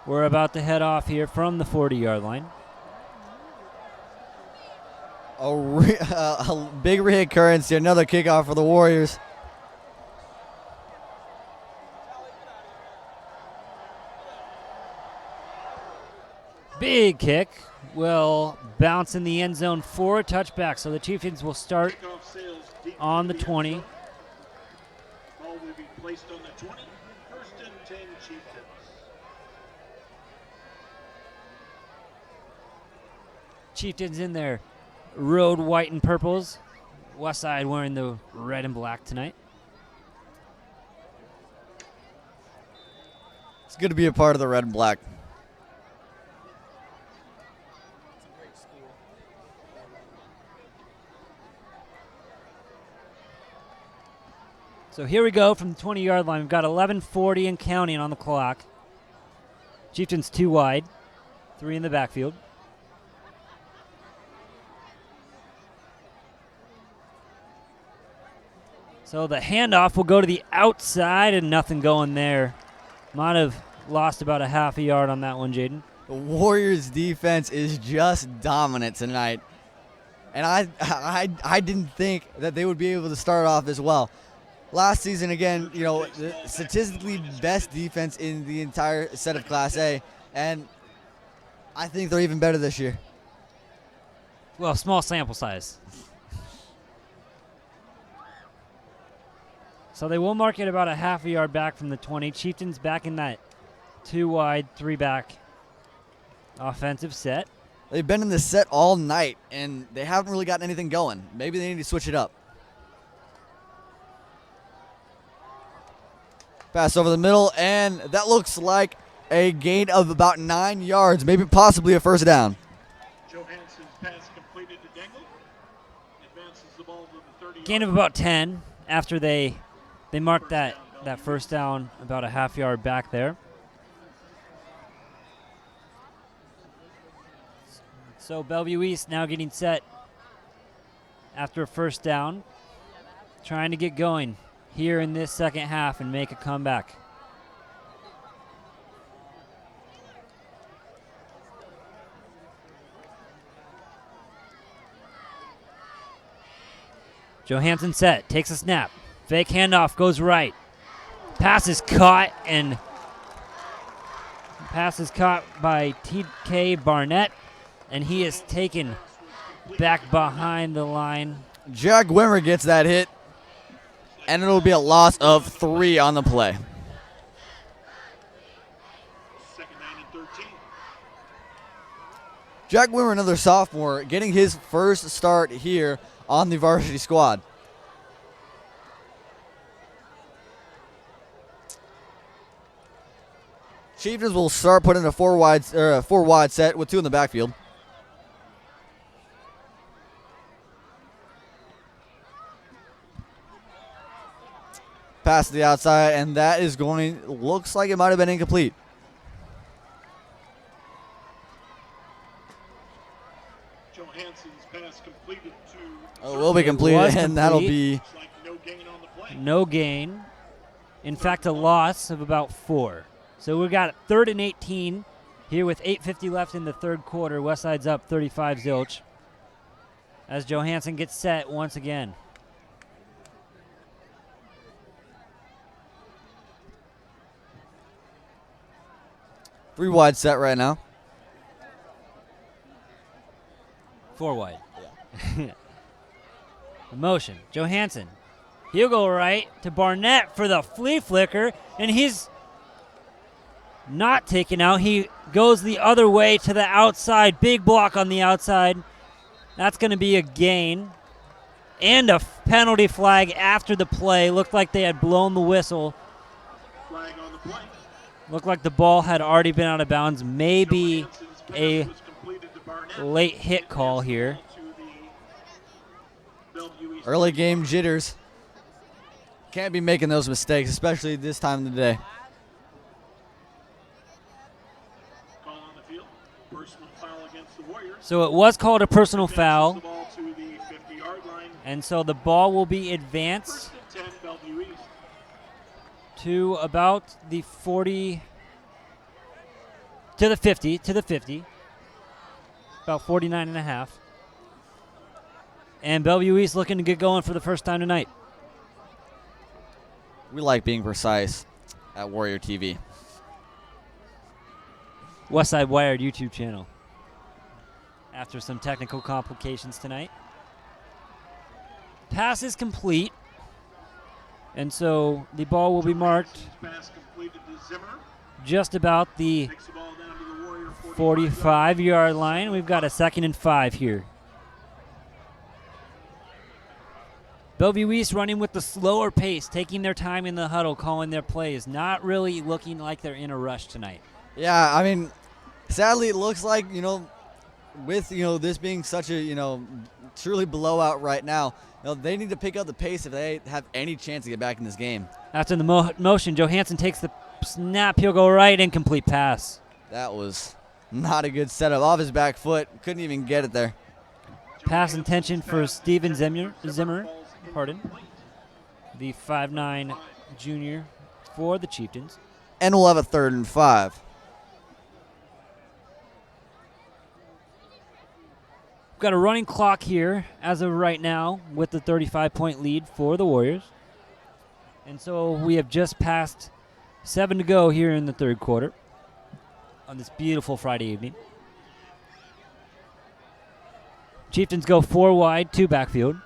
we're about to head off here from the 40-yard line. A big reoccurrence here. Another kickoff for the Warriors. Big kick will bounce in the end zone for a touchback. So the Chieftains will start Kickoff sails deep on the into end 20. zone. Ball will be placed on the 20. First and 10 Chieftains. Chieftains in their road white and purples. Westside wearing the red and black tonight. It's good to be a part of the red and black. So here we go from the 20-yard line. We've got 11:40 and counting on the clock. Chieftains 2 wide, 3 in the backfield. So the handoff will go to the outside and nothing going there. Might have lost about a half a yard on that one, Jaden. The Warriors defense is just dominant tonight. And I didn't think that they would be able to start off as well. Last season, again, you know, the statistically best defense in the entire set of Class A. And I think they're even better this year. Well, small sample size. So they will mark it about a half a yard back from the 20. Chieftains back in that 2 wide, 3 back offensive set. They've been in this set all night, and they haven't really gotten anything going. Maybe they need to switch it up. Pass over the middle, and that looks like a gain of about 9 yards, maybe possibly a first down. Johansson's pass completed to Dangle. Advances the ball to the 30. Gain of about 10 after they marked that first down about a half yard back there. So Bellevue East now getting set after a first down, trying to get going here in this second half and make a comeback. Johansson set, takes a snap, fake handoff, goes right. Pass is caught by T.K. Barnett, and he is taken back behind the line. Jack Wimmer gets that hit, and it'll be a loss of 3 on the play. Second down and 13. Jack Wimmer, another sophomore, getting his first start here on the varsity squad. Chieftains will start putting a four wide set with 2 in the backfield. Pass to the outside, and that is going, looks like it might have been incomplete. Johansson's pass completed to. Oh, it will be completed, was and that'll complete. be Looks like no gain on the play. No gain. In fact, a loss of about 4. So we've got 3rd and 18 here with 8:50 left in the third quarter. Westside's up 35-0 as Johansson gets set once again. three wide set right now. 4 wide. Yeah. Motion. Johansson. He'll go right to Barnett for the flea flicker, and he's not taken out. He goes the other way to the outside. Big block on the outside. That's going to be a gain. And a penalty flag after the play. Looked like they had blown the whistle. Flag on the play. Looked like the ball had already been out of bounds. Maybe Johansson's pass a was completed to Barnett. late hit call here. To the Bellevue East. Early game jitters. Can't be making those mistakes, especially this time of the day. Call on the field. Personal foul against the Warriors. So it was called a personal Advances foul. the ball to the 50-yard line. And so the ball will be advanced First and 10, Bellevue East. to about the 40, to the 50, about 49 and a half. And Bellevue East looking to get going for the first time tonight. We like being precise at Warrior TV. Westside Wired YouTube channel. After some technical complications tonight. Pass is complete. And so the ball will be marked Pass completed to Zimmer. just about the Takes the ball down to the Warrior 45-yard line. We've got a 2nd and 5 here. Bellevue East running with the slower pace, taking their time in the huddle, calling their plays. Not really looking like they're in a rush tonight. Yeah, I mean, sadly, it looks like, with, this being such a, truly blowout right now, they need to pick up the pace if they have any chance to get back in this game. After the motion, Johansson takes the snap. He'll go right, incomplete pass. That was not a good setup. Off his back foot. Couldn't even get it there. Pass intention for Steven Zimmer. Pardon. the 5'9" junior for the Chieftains. And we'll have a 3rd and 5. We've got a running clock here as of right now with the 35-point lead for the Warriors. And so we have just passed 7 to go here in the third quarter on this beautiful Friday evening. Chieftains go 4 wide, 2 backfield.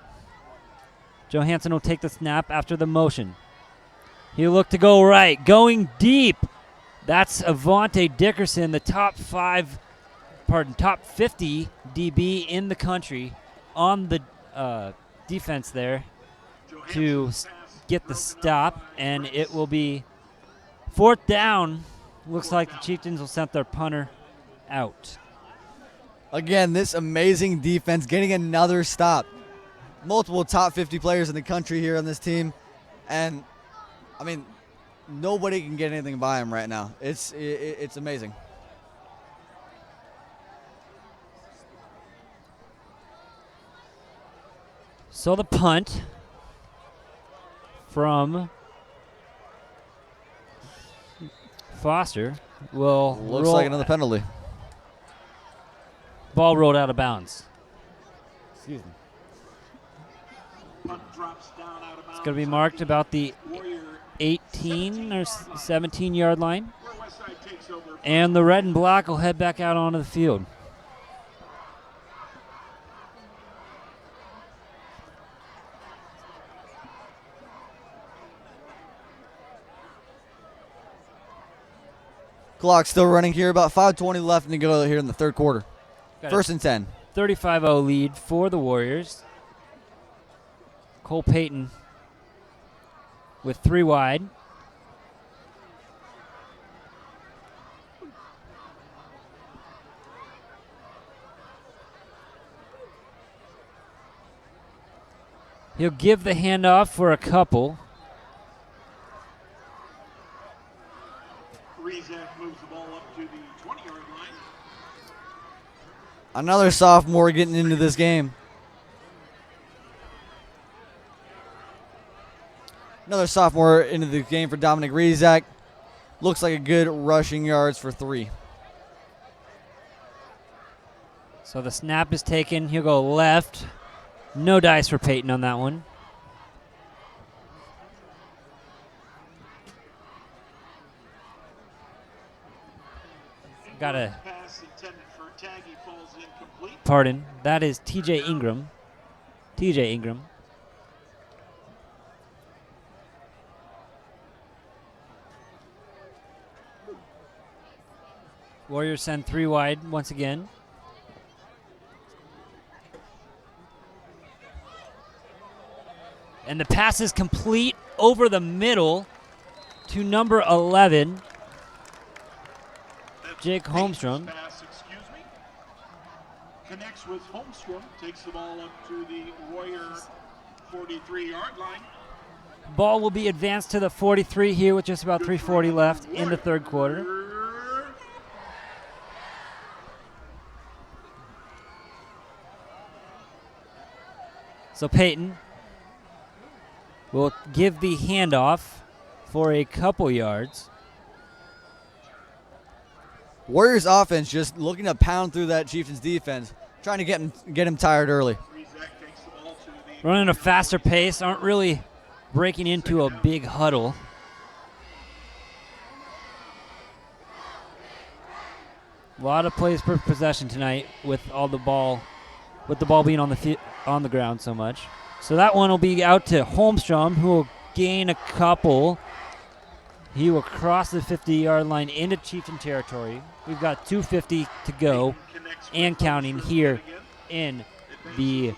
Johansson will take the snap after the motion. He'll look to go right, going deep. That's Avante Dickerson, the top 50 DB in the country on the defense there to get the stop, and it will be 4th down. Looks like the Chieftains will send their punter out. Again, this amazing defense getting another stop. Multiple top 50 players in the country here on this team. And, I mean, nobody can get anything by them right now. It's amazing. So the punt from Foster will Looks roll. like another penalty. Ball rolled out of bounds. Excuse me. Punt drops down out of bounds. It's going to be marked about the 18 or 17-yard line. Where Westside takes over. And the red and black will head back out onto the field. Clock still running here. About 5:20 left to go here in the third quarter. Got 1st and 10. 35-0 lead for the Warriors. Cole Payton with 3 wide. He'll give the handoff for a couple. Rezak moves the ball up to the 20-yard line. Another sophomore getting into this game. Another sophomore into the game for Dominic Rezak. Looks like a good rushing yards for 3. So the snap is taken. He'll go left. No dice for Peyton on that one. Got a Pass intended for Taggy falls incomplete. pardon. That is TJ Ingram. TJ Ingram. Warriors send 3 wide once again. And the pass is complete over the middle to number 11, Jake Holmstrom. Pass, excuse me. Connects with Holmstrom, takes the ball up to the Warrior 43-yard line. Ball will be advanced to the 43 here with just about 3:40 left in the third quarter. So Peyton will give the handoff for a couple yards. Warriors offense just looking to pound through that Chieftains defense, trying to get him tired early. Running a faster pace, aren't really breaking into a big huddle. A lot of plays per possession tonight with the ball being on the ground so much. So that one will be out to Holmstrom, who will gain a couple. He will cross the 50-yard line into Chieftain territory. We've got 2:50 to go and counting here in the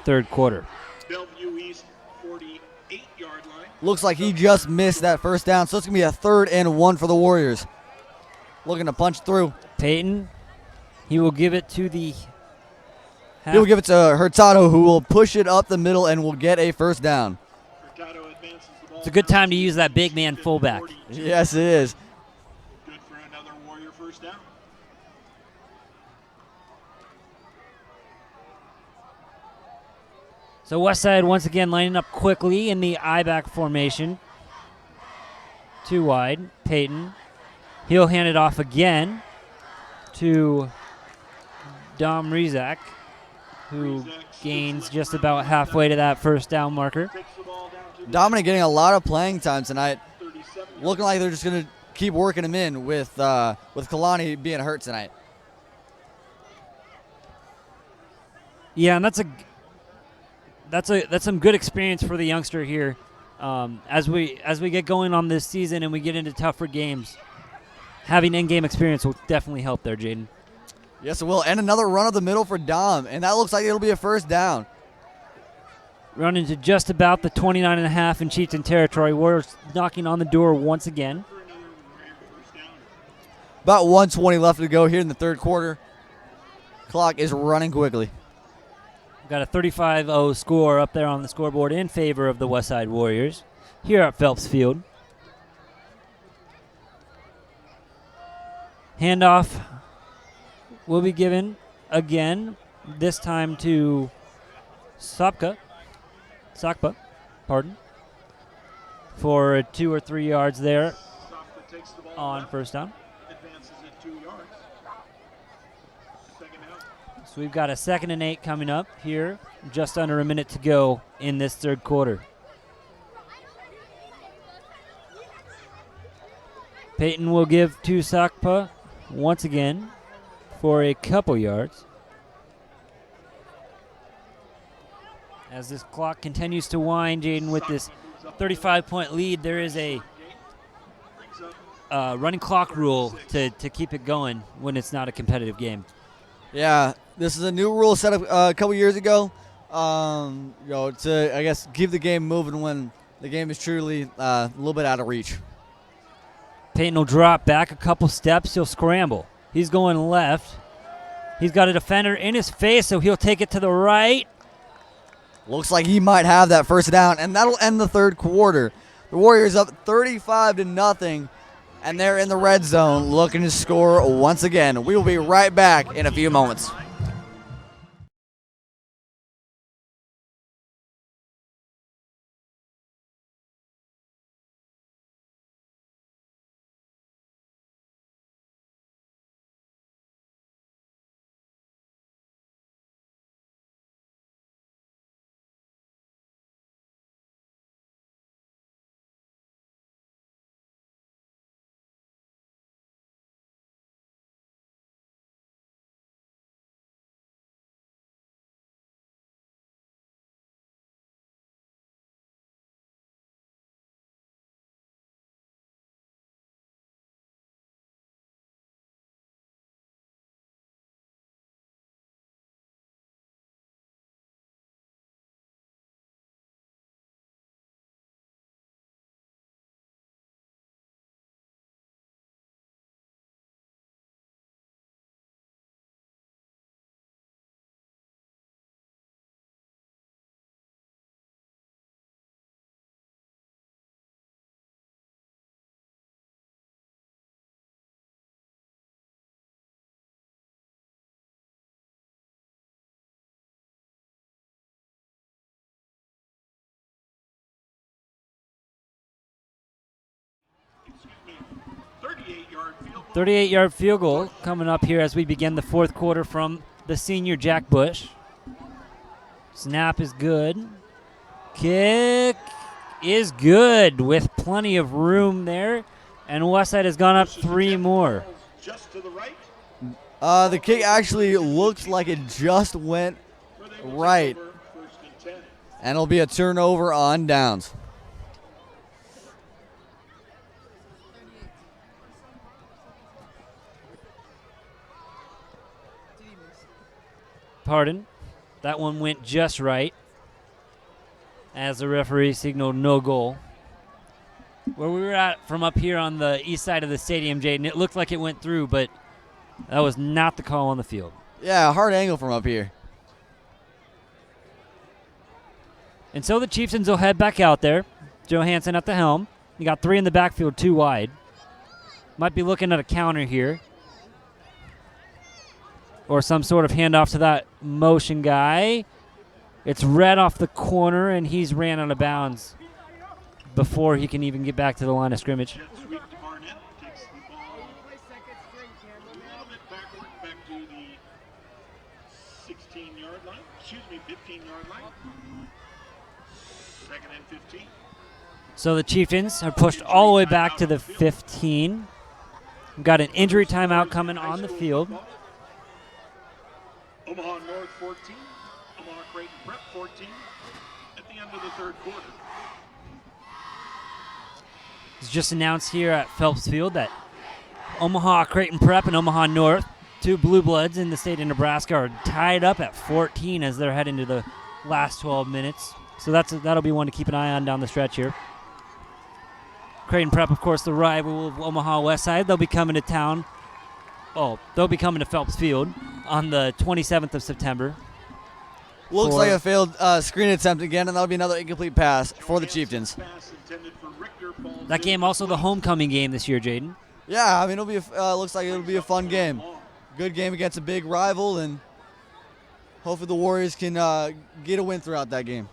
third quarter. Bellevue East 48-yard line. Looks like he just missed that first down, so it's going to be a 3rd and 1 for the Warriors. Looking to punch through. Peyton, he will give it to the He will give it to Hurtado, who will push it up the middle and will get a first down. Hurtado advances the ball. It's a good time to use that big man fullback. Yes, it is. Good for another Warrior first down. So Westside once again lining up quickly in the I-back formation. 2 wide. Peyton. He'll hand it off again to Dom Rizak, who gains just about halfway to that first down marker. Dominic getting a lot of playing time tonight. Looking like they're just going to keep working him in with Kalani being hurt tonight. Yeah, and that's some good experience for the youngster here. As we get going on this season and we get into tougher games, having in-game experience will definitely help there, Jaden. Yes, it will. And another run of the middle for Dom, and that looks like it'll be a first down. Running to just about the 29.5 in Chieftain territory. Warriors knocking on the door once again. About 1:20 left to go here in the third quarter. Clock is running quickly. Got a 35-0 score up there on the scoreboard in favor of the Westside Warriors here at Phelps Field. Handoff will be given again, this time to Sakpa, for 2 or 3 yards there on first down. Advances it 2 yards. Second down. So we've got a 2nd and 8 coming up here, just under a minute to go in this third quarter. Peyton will give to Sakpa once again for a couple yards. As this clock continues to wind, Jaden, with this 35-point lead, there is a running clock rule to keep it going when it's not a competitive game. Yeah, this is a new rule set up a couple years ago. To I guess keep the game moving when the game is truly a little bit out of reach. Peyton will drop back a couple steps. He'll scramble. He's going left. He's got a defender in his face, so he'll take it to the right. Looks like he might have that first down, and that'll end the third quarter. The Warriors up 35-0, and they're in the red zone looking to score once again. We will be right back in a few moments. Excuse me. 38-yard field goal. 38-yard field goal coming up here as we begin the fourth quarter from the senior Jack Bush. Snap is good. Kick is good with plenty of room there. And Westside has gone up 3 more. Just to the right. The kick actually looks like it just went right, First and 10. and it'll be a turnover on downs. Pardon. That one went just right as the referee signaled no goal. Where we were at from up here on the east side of the stadium, Jaden, it looked like it went through, but that was not the call on the field. Yeah, hard angle from up here. And so the Chieftains will head back out there. Johansson at the helm. You got 3 in the backfield, 2 wide. Might be looking at a counter here. Or some sort of handoff to that motion guy. It's red off the corner, and he's ran out of bounds before he can even get back to the line of scrimmage. Jet sweep to Barnett. Takes the ball a little bit backward, back to the 16-yard line. 15-yard line. Second and 15. So the Chieftains are pushed all the way back to the 15. We've got an injury timeout coming on the field. Omaha North 14, Omaha Creighton Prep 14 at the end of the third quarter. It's just announced here at Phelps Field that Omaha Creighton Prep and Omaha North, two blue bloods in the state of Nebraska, are tied up at 14 as they're heading to the last 12 minutes. So that'll be one to keep an eye on down the stretch here. Creighton Prep, of course, the rival of Omaha Westside. They'll be coming to town. Oh, they'll be coming to Phelps Field on the 27th of September. Looks like a failed screen attempt again, and that'll be another incomplete pass for the Chieftains. That game also the homecoming game this year, Jaden. Yeah, I mean, it'll be looks like it'll be a fun game. Good game against a big rival, and hopefully the Warriors can get a win throughout that game.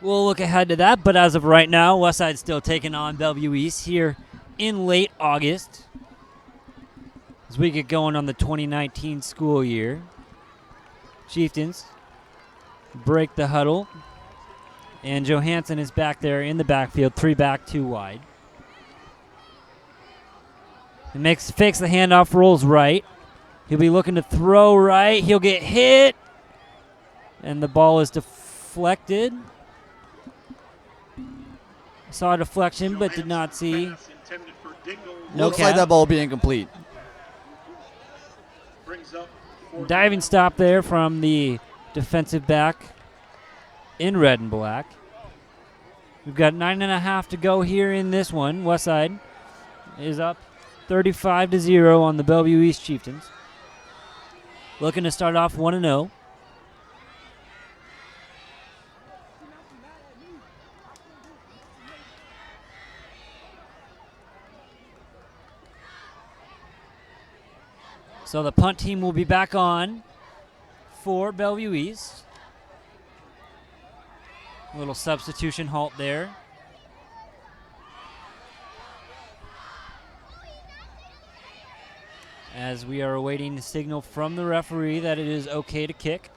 We'll look ahead to that, but as of right now, Westside's still taking on Bellevue East here in late August as we get going on the 2019 school year. Chieftains break the huddle, and Johansson is back there in the backfield, 3 back, 2 wide. He fakes the handoff, rolls right. He'll be looking to throw right. He'll get hit, and the ball is deflected. Saw a deflection, but did not see. No Looks like that ball will be incomplete. Diving stop there from the defensive back in red and black. We've got 9.5 to go here in this one. Westside is up 35-0 on the Bellevue East Chieftains. Looking to start off 1-0. So the punt team will be back on for Bellevue East. A little substitution halt there. As we are awaiting the signal from the referee that it is okay to kick.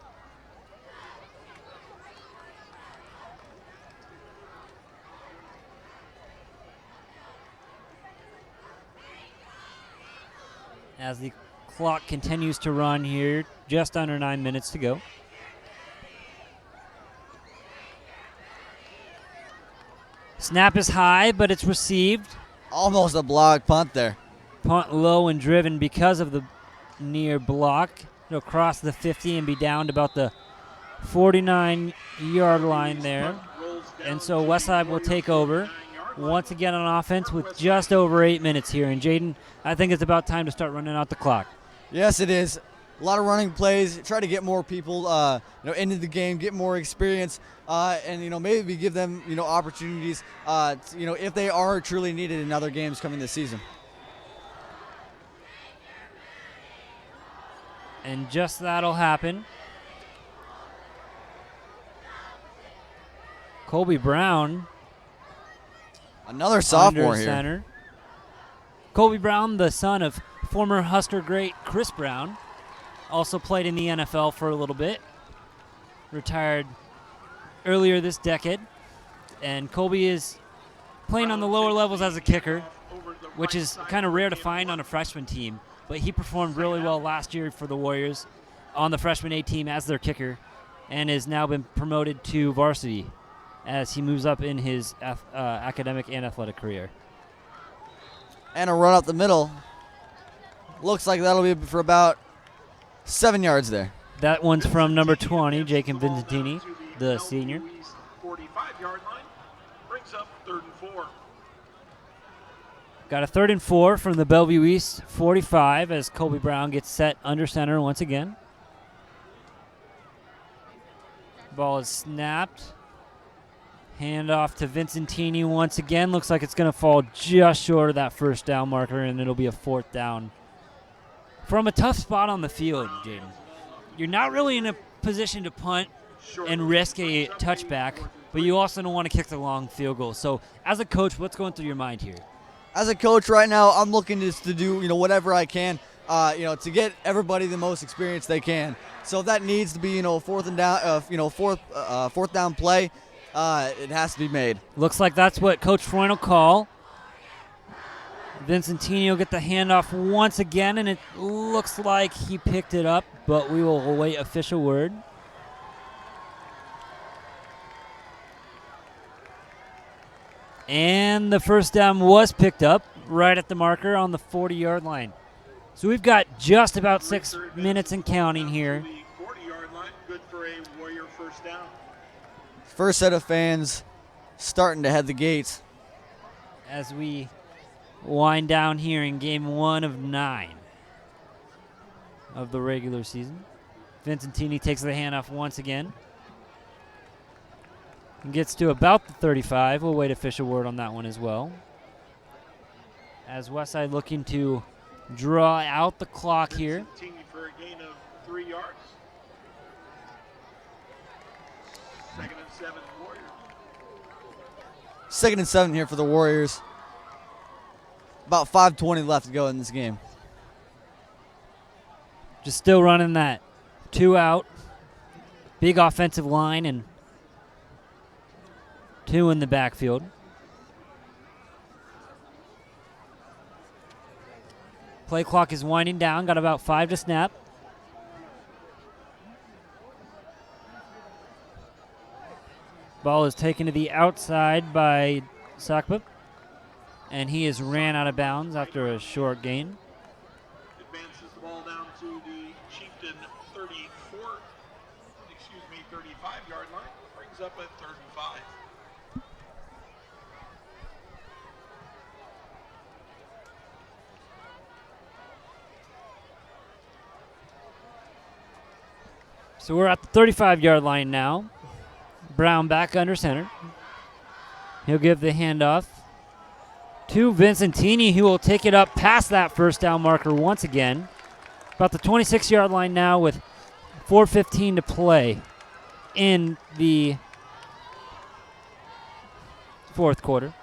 As the clock continues to run here, just under 9 minutes to go. Snap is high, but it's received. Almost a block punt there. Punt low and driven because of the near block. It'll cross the 50 and be down to about the 49-yard line there. And so Westside will take over once again on offense with just over 8 minutes here. And Jaden, I think it's about time to start running out the clock. Yes, it is. A lot of running plays. Try to get more people, into the game, get more experience, and maybe give them, opportunities, if they are truly needed in other games coming this season. And just that'll happen. Colby Brown, another sophomore under here. Center. Colby Brown, the son of former Husker great Chris Brown, also played in the NFL for a little bit. Retired earlier this decade. And Colby is playing on the lower levels as a kicker, which is kind of rare to find on a freshman team. But he performed really well last year for the Warriors on the freshman A team as their kicker, and has now been promoted to varsity as he moves up in his academic and athletic career. And a run up the middle. Looks like that'll be for about 7 yards there. That one's from number 20, Jacob Vincentini, the senior. 45-yard line brings up 3rd and 4. Got a 3rd and 4 from the Bellevue East 45 as Colby Brown gets set under center once again. Ball is snapped. Hand off to Vincentini once again. Looks like it's going to fall just short of that first down marker, and it'll be a 4th down. From a tough spot on the field, Jaden. You're not really in a position to punt and risk a touchback, but you also don't want to kick the long field goal. So as a coach, what's going through your mind here? As a coach right now, I'm looking just to do whatever I can, to get everybody the most experience they can. So if that needs to be fourth down play, it has to be made. Looks like that's what Coach Freund will call. Vincentini will get the handoff once again, and it looks like he picked it up, but we will await official word. And the first down was picked up right at the marker on the 40-yard line. So we've got just about 6 minutes and counting here. 40-yard line, good for a Warrior first down. First set of fans starting to head the gates. As we wind down here in game 1 of 9 of the regular season. Vincentini takes the handoff once again. And gets to about the 35. We'll wait official word on that one as well. As Westside looking to draw out the clock here. Vincentini for a gain of 3 yards. 2nd and 7 Warriors. 2nd and 7 here for the Warriors. About 5:20 left to go in this game. Just still running that 2 out. Big offensive line and 2 in the backfield. Play clock is winding down. Got about 5 to snap. Ball is taken to the outside by Sakpa. And he is ran out of bounds after a short gain. Advances the ball down to the Chieftain 35-yard line. Brings up at 35. So we're at the 35-yard line now. Brown back under center. He'll give the handoff to Vincentini, who will take it up past that first down marker once again. About the 26-yard line now with 4:15 to play in the fourth quarter.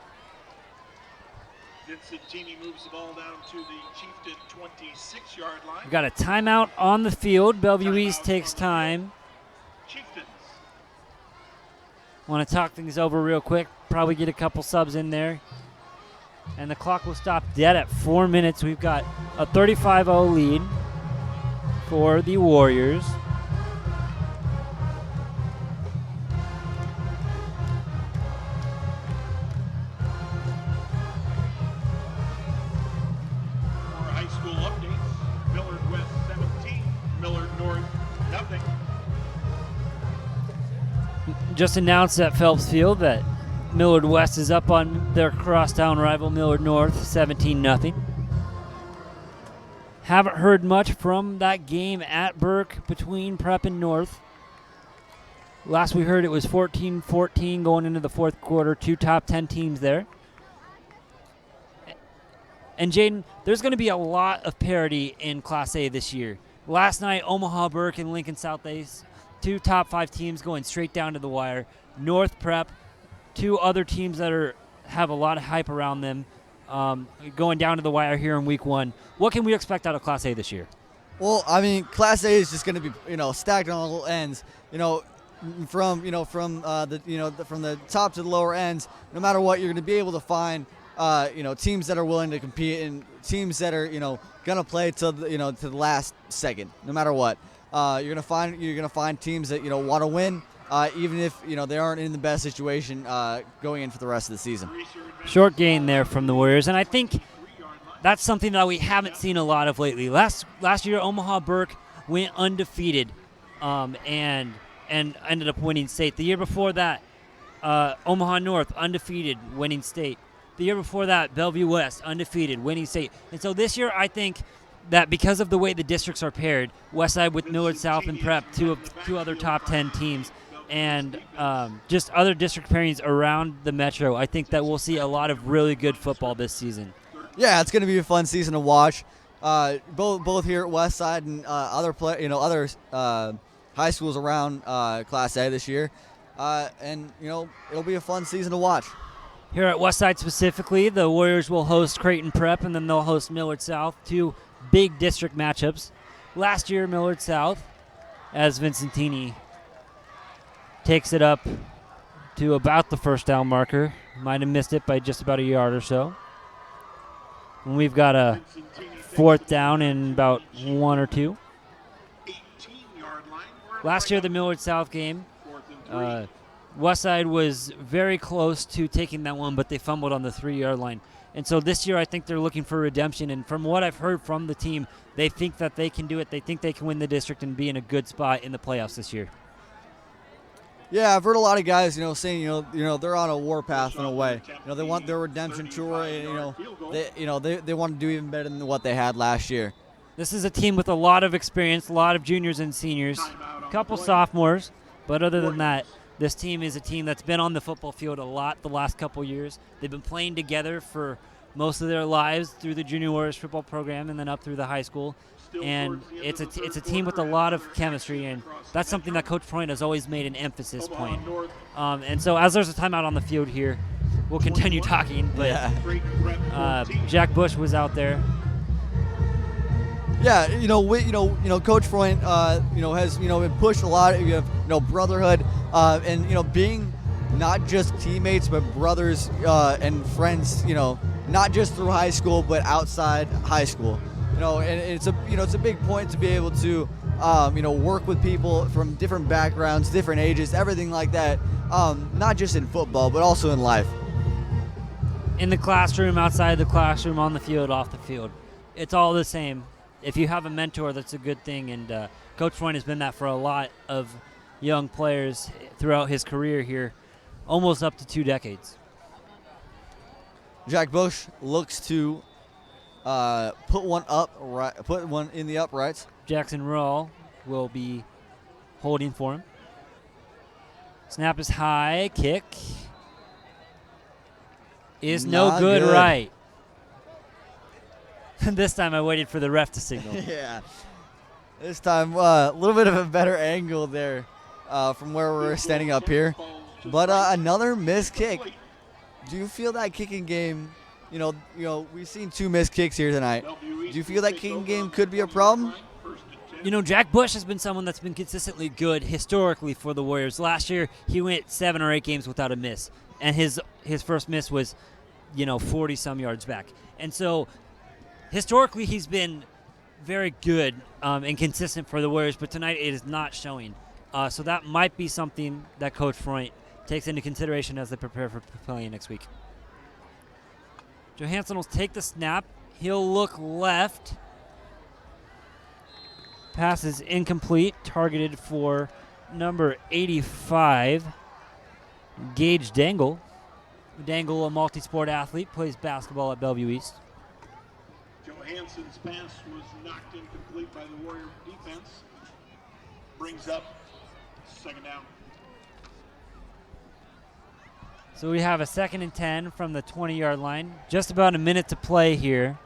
Vincentini moves the ball down to the Chieftain 26-yard line. We've got a timeout on the field. Bellevue East takes time. Chieftains. Want to talk things over real quick. Probably get a couple subs in there. And the clock will stop dead at 4 minutes. We've got a 35-0 lead for the Warriors. For high school updates, Millard West 17, Millard North nothing. Just announced at Phelps Field that Millard West is up on their crosstown rival Millard North 17-0. Haven't heard much from that game at Burke between Prep and North. Last we heard it was 14-14 going into the fourth quarter. 2 top 10 teams there. And Jaden, there's going to be a lot of parity in Class A this year. Last night, Omaha Burke and Lincoln South Ace, 2 top 5 teams going straight down to the wire. North Prep, 2 other teams that have a lot of hype around them, going down to the wire here in week 1. What can we expect out of Class A this year? Well, I mean, Class A is just going to be, stacked on all ends. From the top to the lower ends. No matter what, you're going to be able to find, teams that are willing to compete and teams that are, going to play to the last second. No matter what, you're going to find teams that want to win, even if they aren't in the best situation going in for the rest of the season. Short gain there from the Warriors, and I think that's something that we haven't seen a lot of lately. Last year, Omaha Burke went undefeated and ended up winning state. The year before that, Omaha North undefeated, winning state. The year before that, Bellevue West undefeated, winning state. And so this year, I think that because of the way the districts are paired, Westside with Millard South and Prep, two other top 10 teams, and just other district pairings around the metro, I think that we'll see a lot of really good football this season. Yeah, it's going to be a fun season to watch. Both here at Westside and other high high schools around Class A this year. And, it'll be a fun season to watch. Here at Westside specifically, the Warriors will host Creighton Prep, and then they'll host Millard South, 2 big district matchups. Last year, Millard South, as Vincentini takes it up to about the first down marker. Might have missed it by just about a yard or so. And we've got a 4th down in about 1 or 2. 18-yard line. Last year, the Millard South game, Westside was very close to taking that one, but they fumbled on the 3-yard line. And so this year I think they're looking for redemption, and from what I've heard from the team, they think that they can do it. They think they can win the district and be in a good spot in the playoffs this year. Yeah, I've heard a lot of guys, saying, they're on a warpath in a way. They want their redemption tour, and they want to do even better than what they had last year. This is a team with a lot of experience, a lot of juniors and seniors, a couple sophomores, but other than that, this team is a team that's been on the football field a lot the last couple years. They've been playing together for most of their lives through the Junior Warriors football program and then up through the high school. And it's a team with a lot of chemistry, and that's something that Coach Freund has always made an emphasis point. And so as there's a timeout on the field here, we'll continue talking. But Jack Bush was out there. Yeah, Coach Freund, has been pushed a lot. You have brotherhood, and being not just teammates but brothers and friends. Not just through high school but outside high school. And it's a big point to be able to work with people from different backgrounds, different ages, everything like that. Not just in football but also in life. In the classroom, outside the classroom, on the field, off the field, it's all the same. If you have a mentor, that's a good thing, and Coach Freund has been that for a lot of young players throughout his career here, almost up to 2 decades. Jack Bush looks to put one in the uprights. Jackson Rawle will be holding for him. Snap is high, kick is no good. Right. This time I waited for the ref to signal. Yeah. This time a little bit of a better angle there from where we're standing up here. But another missed kick. Do you feel that kicking game, we've seen 2 missed kicks here tonight. Do you feel that kicking game could be a problem? Jack Bush has been someone that's been consistently good historically for the Warriors. Last year, he went 7 or 8 games without a miss. And his first miss was, 40-some yards back. And so historically, he's been very good and consistent for the Warriors, but tonight it is not showing. So that might be something that Coach Freund takes into consideration as they prepare for playing next week. Johansson will take the snap. He'll look left. Pass is incomplete, targeted for number 85, Gage Dangle. Dangle, a multi-sport athlete, plays basketball at Bellevue East. Johansson's pass was knocked incomplete by the Warrior defense. Brings up 2nd down. So we have a 2nd and 10 from the 20-yard line. Just about a minute to play here.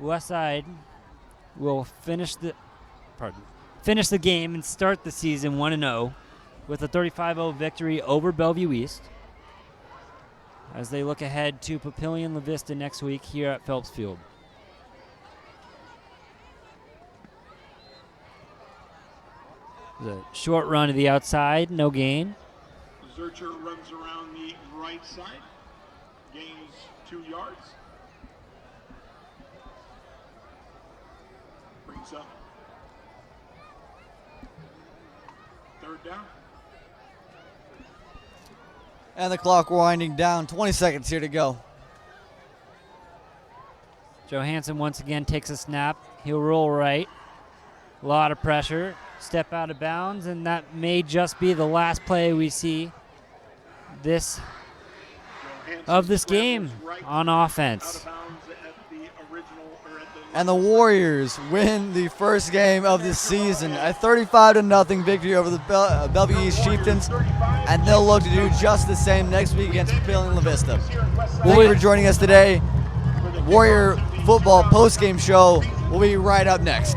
Westside will finish the game and start the season 1-0 with a 35-0 victory over Bellevue East as they look ahead to Papillion La Vista next week here at Phelps Field. The short run to the outside, no gain. Zurcher runs around the right side, gains 2 yards. Brings up 3rd down. And the clock winding down. 20 seconds here to go. Johansson once again takes a snap. He'll roll right. A lot of pressure. Step out of bounds, and that may just be the last play we see this game on offense. And the Warriors win the first game of the season, a 35-0 victory over the Bellevue East Chieftains, and they'll look to do just the same next week against Papillion La Vista. Thank you for joining us today. Warrior football postgame show will be right up next.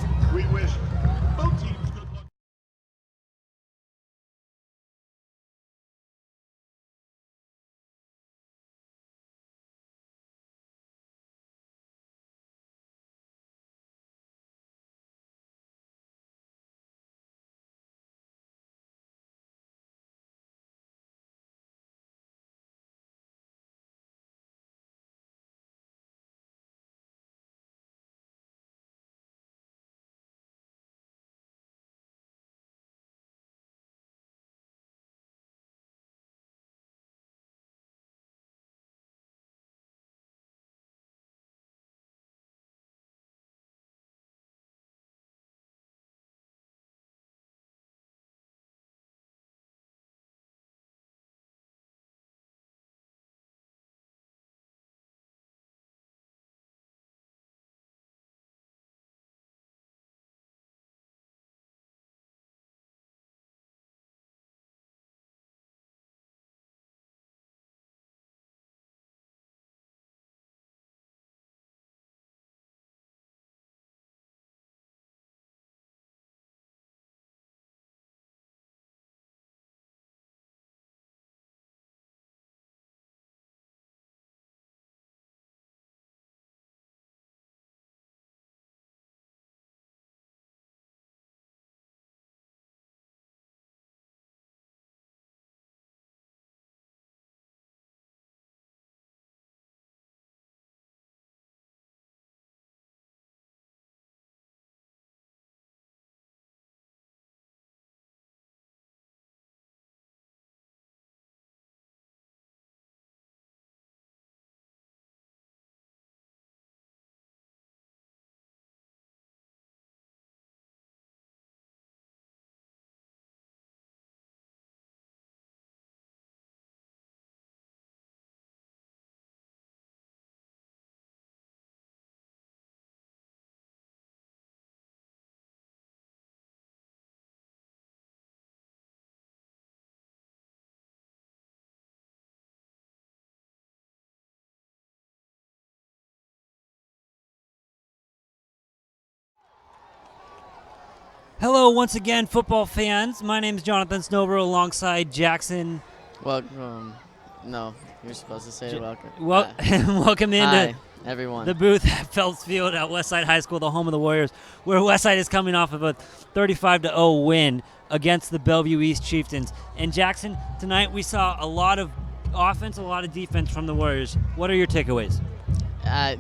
Hello once again, football fans. My name is Jonathan Snover alongside Jackson. Welcome. No, you're supposed to say welcome. Welcome Hi, into everyone. the booth at Phelps Field at Westside High School, the home of the Warriors, where Westside is coming off of a 35-0 win against the Bellevue East Chieftains. And Jackson, tonight we saw a lot of offense, a lot of defense from the Warriors. What are your takeaways?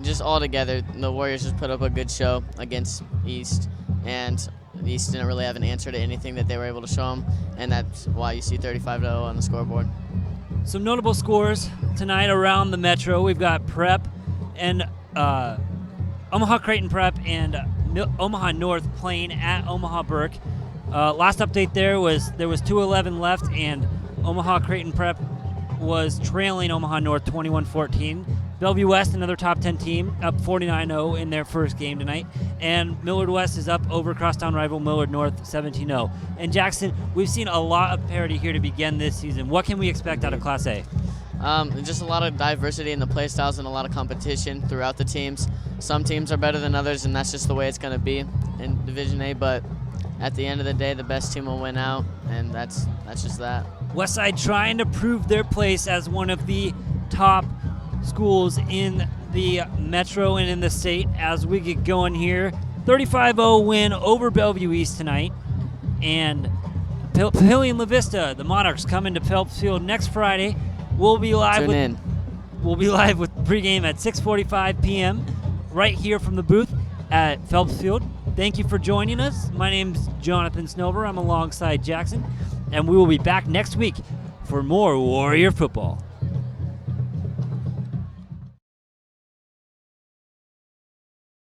Just all together, the Warriors just put up a good show against East, and East didn't really have an answer to anything that they were able to show them, and that's why you see 35-0 on the scoreboard. Some notable scores tonight around the Metro. We've got Prep and Omaha Creighton Prep and Omaha North playing at Omaha Burke. Last update there was 2:11 left, and Omaha Creighton Prep was trailing Omaha North 21-14. Bellevue West, another top 10 team, up 49-0 in their first game tonight. And Millard West is up over crosstown rival Millard North 17-0. And Jackson, we've seen a lot of parity here to begin this season. What can we expect out of Class A? Just a lot of diversity in the play styles and a lot of competition throughout the teams. Some teams are better than others, and that's just the way it's going to be in Division A. But at the end of the day, the best team will win out, and that's just that. Westside trying to prove their place as one of the top schools in the Metro and in the state as we get going here. 35-0 win over Bellevue East tonight. And Papillion La Vista, the Monarchs, coming to Phelps Field next Friday. We'll be live We'll be live with pregame at 6:45 p.m. right here from the booth at Phelps Field. Thank you for joining us. My name's Jonathan Snover. I'm alongside Jackson, and we will be back next week for more Warrior football.